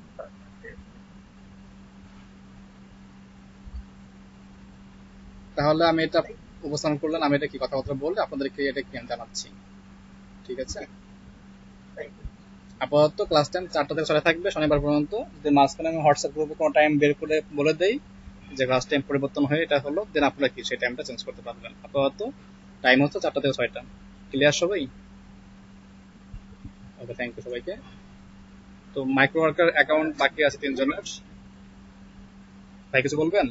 তাহলে আমি এটা উপস্থাপন করলেন, আমি এটা কি কথাবার্তা বলে আপনাদেরকে এটা কি আমি জানাচ্ছি, ঠিক আছে? আপাতত ক্লাস টাইম 4টা থেকে 6টা থাকবে শনিবার পর্যন্ত। যদি মাঝখানে আমি হোয়াটসঅ্যাপ গ্রুপে কোনো টাইম বের করে বলে দেই যে ক্লাস টাইম পরিবর্তন হয়ে এটা হলো, দেন আপনারা কি সেই টাইমটা চেঞ্জ করতে পারবেন। আপাতত টাইম হচ্ছে 4টা থেকে 6টা। ক্লিয়ার সবাই? ওকে, থ্যাংক ইউ সবাইকে। তো মাইক্রো ওয়ার্কার অ্যাকাউন্ট বাকি আছে 3 জনের। ভাই কিছু বলবেন?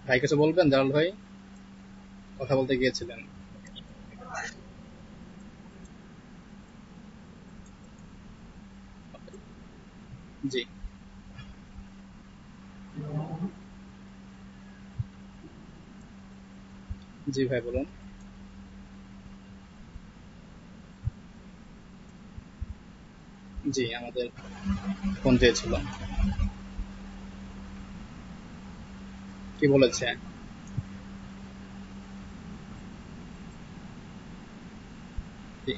ভাই কিছু বলবেন? জালাল ভাই কথা বলতে গিয়েছিলেন। জি জি ভাই বলুন। জি আমাদের ফোন দিয়েছিল। কি বলেছে? জি,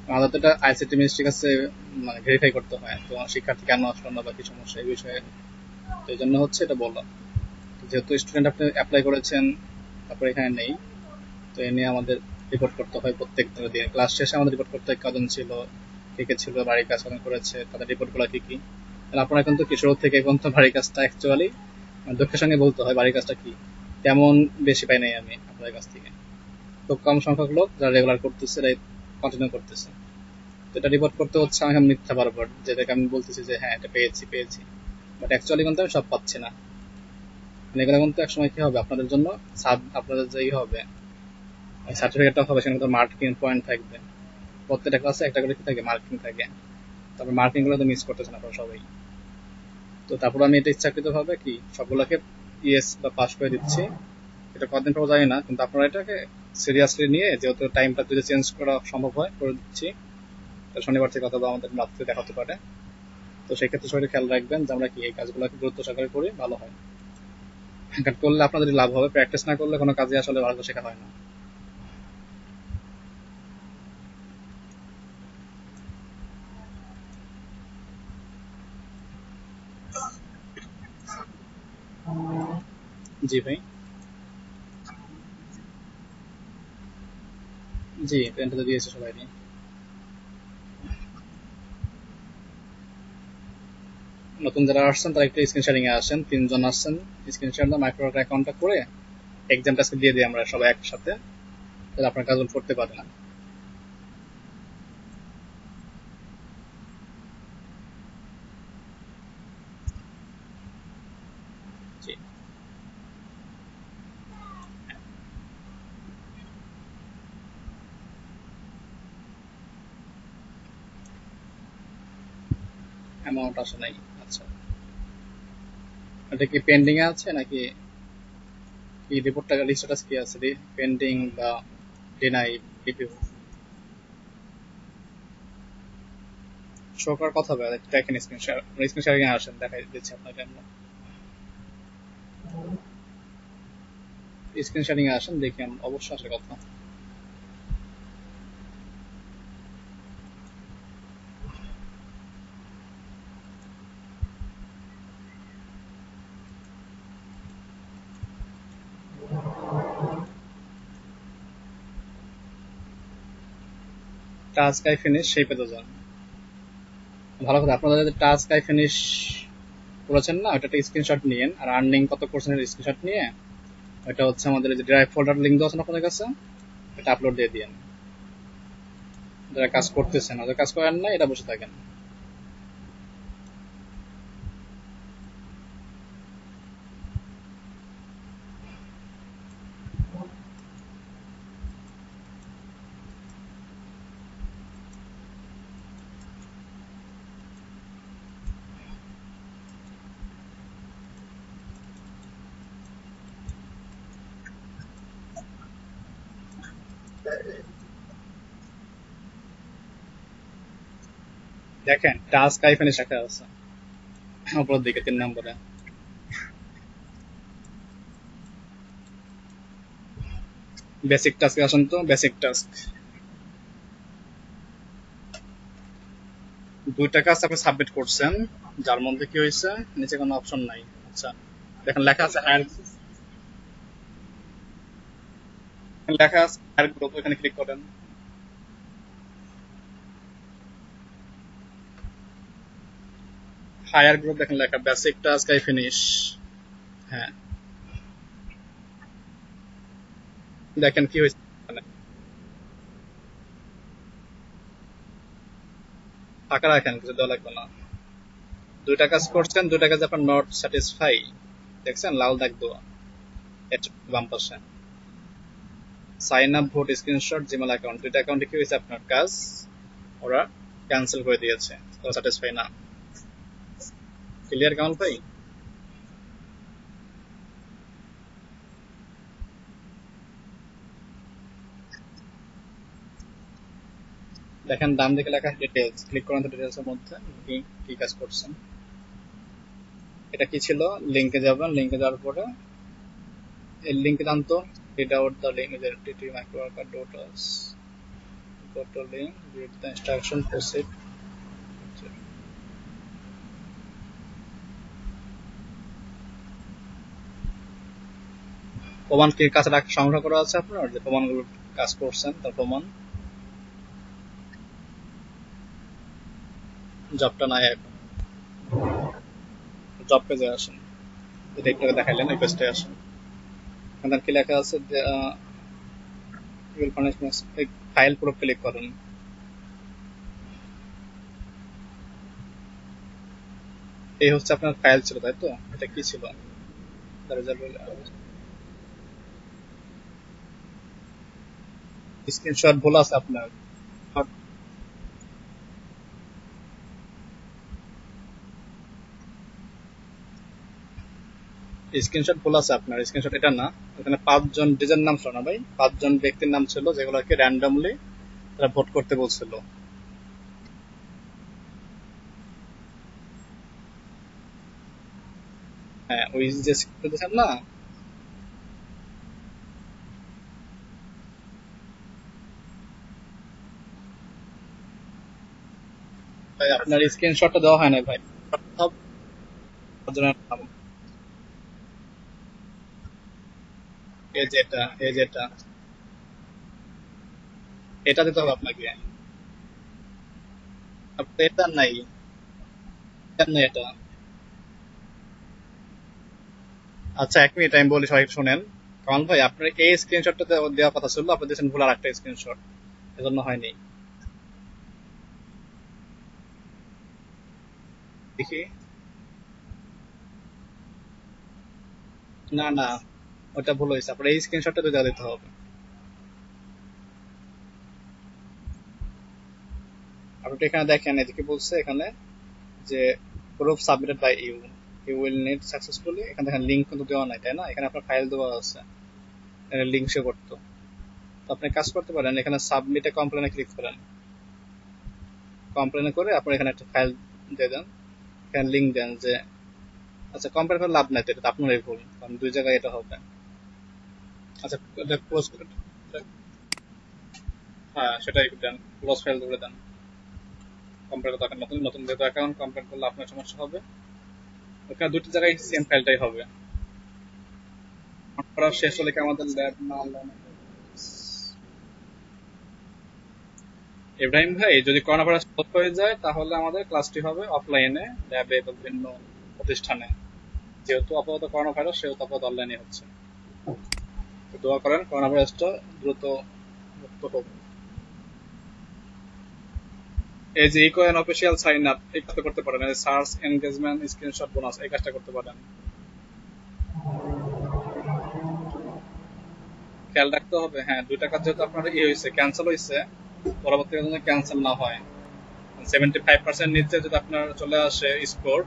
আমাদের তো এটা আইসিটি মিনিস্ট্রির কাছে মানে ভেরিফাই করতে হয়, তো শিক্ষার্থী কেন আসলো না বা কি সমস্যা এই বিষয়ে। তো এই জন্য হচ্ছে এটা বললাম। যেহেতু স্টুডেন্ট আপনি অ্যাপ্লাই করেছেন, তারপর এখানে নেই, তো এ নিয়ে আমাদের রিপোর্ট করতে হয় প্রত্যেক দিন। ক্লাস শেষে আমাদের রিপোর্ট করতে হয় কজন ছিল, কে কে ছিল, বাড়ির কাজ কজন করেছে, তাদের রিপোর্টগুলো কি কি। আপনারা কিন্তু কিশোর থেকে এখন তো বাড়ির কাজটা অ্যাকচুয়ালি দুঃখের সঙ্গে বলতে হয় বাড়ির কাজটা কি তেমন বেশি পাই নাই আমি আপনাদের কাছ থেকে। খুব কম সংখ্যক লোক যারা রেগুলার করতেছে, কন্টিনিউ করতেছে। তো এটা রিপোর্ট করতে হচ্ছে আমাকে মিথ্যা বারবার, যেটাকে আমি বলতেছি যে হ্যাঁ এটা পেয়েছি পেয়েছি, বাট অ্যাকচুয়ালি কিন্তু আমি সব পাচ্ছি না। মানে এগুলো কিন্তু একসময় কি হবে আপনাদের জন্য, আপনাদের যেই হবে সার্টিফিকেটটা হবে, সেখানে মার্কিং পয়েন্ট থাকবে। প্রত্যেকটা ক্লাসে একটা করে কি থাকে, মার্কিং থাকে। তারপর মার্কিং গুলো তো মিস করতেছেন আপনারা সবাই। তো তারপর আমি এটা ইচ্ছাকৃত ভাবে কি সবগুলোকে ইএস বা পাস করে দিচ্ছি। এটা কতদিন পর জানি না, কিন্তু আপনারা এটাকে সিরিয়াসলি নিয়ে, যেহেতু টাইমটা যদি চেঞ্জ করা সম্ভব হয় করে দিচ্ছি। শনিবার থেকে অথবা আমাদের রাত্রে দেখা হতে পারে। তো সেই ক্ষেত্রে সবাই খেয়াল রাখবেন যে আমরা কি এই কাজগুলোকে গুরুত্ব সহকারে করি, ভালো হয়। করলে আপনাদের লাভ হবে, প্র্যাকটিস না করলে কোনো কাজে আসলে ভালো শেখা হয় না। জি ভাই। জি পেনটা তো দিয়েছে সবাই। নতুন যারা আসছেন তারা একটু স্ক্রিন শেয়ারিং এ আসেন, 3 জন আসছেন। স্ক্রিন শেয়ার মাইক্রো অ্যাকাউন্টটা করে এক্সামটা আজকে দিয়ে দিই আমরা সবাই একসাথে, তাহলে আপনার কাজগুলো করতে পারেন। জি অ্যামাউন্ট আসে নাই। আচ্ছা, এটা কি পেন্ডিং এ আছে নাকি? কি রিপোর্টটা স্ট্যাটাস কি আছে, পেন্ডিং বা ডিনাই রিভিউ শো করার কথা বলে দেখেন। স্ক্রিন শেয়ারিং এ আসেন, দেখাই দিচ্ছি আপনাকে আমরা। স্ক্রিন শেয়ারিং এ আসেন, দেখি অবশ্যই আসে কথা। টাস্ক আই ফিনিশ সেই পেতে যান। ভালো কথা, আপনারা যদি টাস্ক আই ফিনিশ করেছেন না, ওটা একটা স্ক্রিনশট নিয়েন, আর আর্নিং কত পার্সেন্টের স্ক্রিনশট নিয়ে ওটা হচ্ছে আমাদের যে ড্রাইভ ফোল্ডার লিঙ্ক দেওয়া আছে না আপনাদের কাছে, এটা আপলোড দিয়ে দিয়েন। যারা কাজ করতেছেন, ওদের কাজ করেন না, এটা বসে থাকেন। দেখেন টাস্ক আই ফিনিশ রাখা আছে উপরের দিকে 3 নম্বরে। বেসিক টাস্কে আসেন তো, বেসিক টাস্ক। 2টা কাজ আপনি সাবমিট করছেন, যার মধ্যে কি হয়েছে, নিচে কোনো অপশন নাই। আচ্ছা, দেখেন লেখা আছে হায়ার, লেখা আছে হায়ার গ্রুপ, এখানে ক্লিক করেন। হায়ার গ্রুপ দেখেন লেখা বেসিক টাস্ক আই ফিনিশ। হ্যাঁ, দেখেন কি হয়েছে এখানে। ফাঁকা রাখেন, কিছু দেওয়া লাগবে না। দুইটা কাজ করছেন, দুইটা কাজ আপনার নট স্যাটিসফাই, দেখছেন লাল দাগ দেওয়া বাম পাশে। Sign up, vote, screenshot, Gmail account, দুইটা অ্যাকাউন্টে কি হয়েছে আপনার কাজ ওরা ক্যান্সেল করে দিয়েছে, স্যাটিসফাই না। ক্লিয়ার কামাল ভাই? দেখেন ডান দিকে লেখা ডিটেলস, ক্লিক করেন তো ডিটেলস এর মধ্যে কি কি কাজ করছেন। এটা কি ছিল, লিংকে যাবেন, লিংকে যাওয়ার পরে এই লিংকে যান তো, read out the link is tt microworker.us, go to link, read the instruction, proceed। প্রমাণ কি কাছে সংগ্রহ করা আছে আপনার, যে প্রমাণগুলো কাজ করছেন তার প্রমাণ? জবটা নাই এখন, জব পেজে আসেন, যেটা একটু আগে দেখাইলেন ওই পেজটায় আসেন। এখানে কি লেখা আছে, ফাইল পুরো ক্লিক করুন। এই হচ্ছে আপনার ফাইল ছিল, তাই তো? এটা কি ছিল? স্ক্রিনশট ভুল আছে আপনার। স্ক্রিনশট ভুল আছে আপনার, স্ক্রিনশট এটা না। এখানে 5 জন ডিজাইন নাম ছিল না ভাই, 5 জন ব্যক্তির নাম ছিল যেগুলোকে র্যান্ডমলি তারা ভোট করতে বলছিল। হ্যাঁ, ওই যে স্ক্রিনশট দিয়েছেন না, ভাই আপনার স্ক্রিনশটটা দেওয়া হয় না ভাই, সব 5 জনের নাম। এই যেটা এটা দিতে হবে আপনাকে। আপনার এটা নাই, এটা নাই এটা। আচ্ছা 1 মিনিট আমি বলি, সবাই শুনেন। কারণ ভাই আপনার এই স্ক্রিনশটটা দেওয়ার কথা ছিল, আপনি দিয়েছেন ভুল আর একটা স্ক্রিনশট, এজন্য হয়নি। দেখি, না না, ওটা ভুল হয়েছে, আপনার এই স্ক্রিনশটটা দেওয়া দিতে হবে। আপনি এখানে দেখেন, এদিকে বলছে এখানে যে proof submitted by you, you will need successfully, এখানে দেখেন লিঙ্ক কিন্তু দেওয়া নাই, তাই না? এখানে আপনার ফাইল দেওয়া আছে, লিঙ্ক শো করতো। তো আপনি কাজ করতে পারেন, এখানে সাবমিটে কমপ্লেনে ক্লিক করেন, কমপ্লেনে করে আপনি এখানে একটা ফাইল দিয়ে দেন, এখানে লিঙ্ক দেন যে, আচ্ছা কমপ্লেন করে লাভ নাই তো, এটা তো আপনারই ভুল, কারণ 2 জায়গায় এটা হবে। আচ্ছা এটা ক্লোজ করে, হ্যাঁ সেটাই দেন, ক্লোজ ফাইল করে দেন। কমপ্লেন করতে নতুন নতুন যেহেতু অ্যাকাউন্ট, কমপ্লেন করলে আপনার সমস্যা হবে। ওখানে 2টি জায়গায় সেম ফাইলটাই হবে। করা শেষ হলে কি আমাদের ল্যাব না অনলাইনে? ইব্রাহিম ভাই, যদি করোনা ভাইরাস সলভ হয়ে যায় তাহলে আমাদের ক্লাসটি হবে অফলাইনে, ল্যাবে বা বিভিন্ন প্রতিষ্ঠানে। যেহেতু আপাতত করোনা ভাইরাস, সেহেতু আপাতত অনলাইনে হচ্ছে। তো দোয়া করেন করোনা ভাইরাসটা দ্রুত মুক্ত হোক। এই যে eco and official sign up, এই কাজটা করতে পারেন, এই সার্চ এনগেজমেন্ট স্ক্রিনশট বোনাস, এই কাজটা করতে পারেন। খেয়াল রাখতে হবে, হ্যাঁ 2টা কাজ যেহেতু আপনার হয়েছে, ক্যান্সেল হয়েছে, পরবর্তীতে যেন ক্যান্সেল না হয়। 75% নিচে যদি আপনার চলে আসে স্কোর,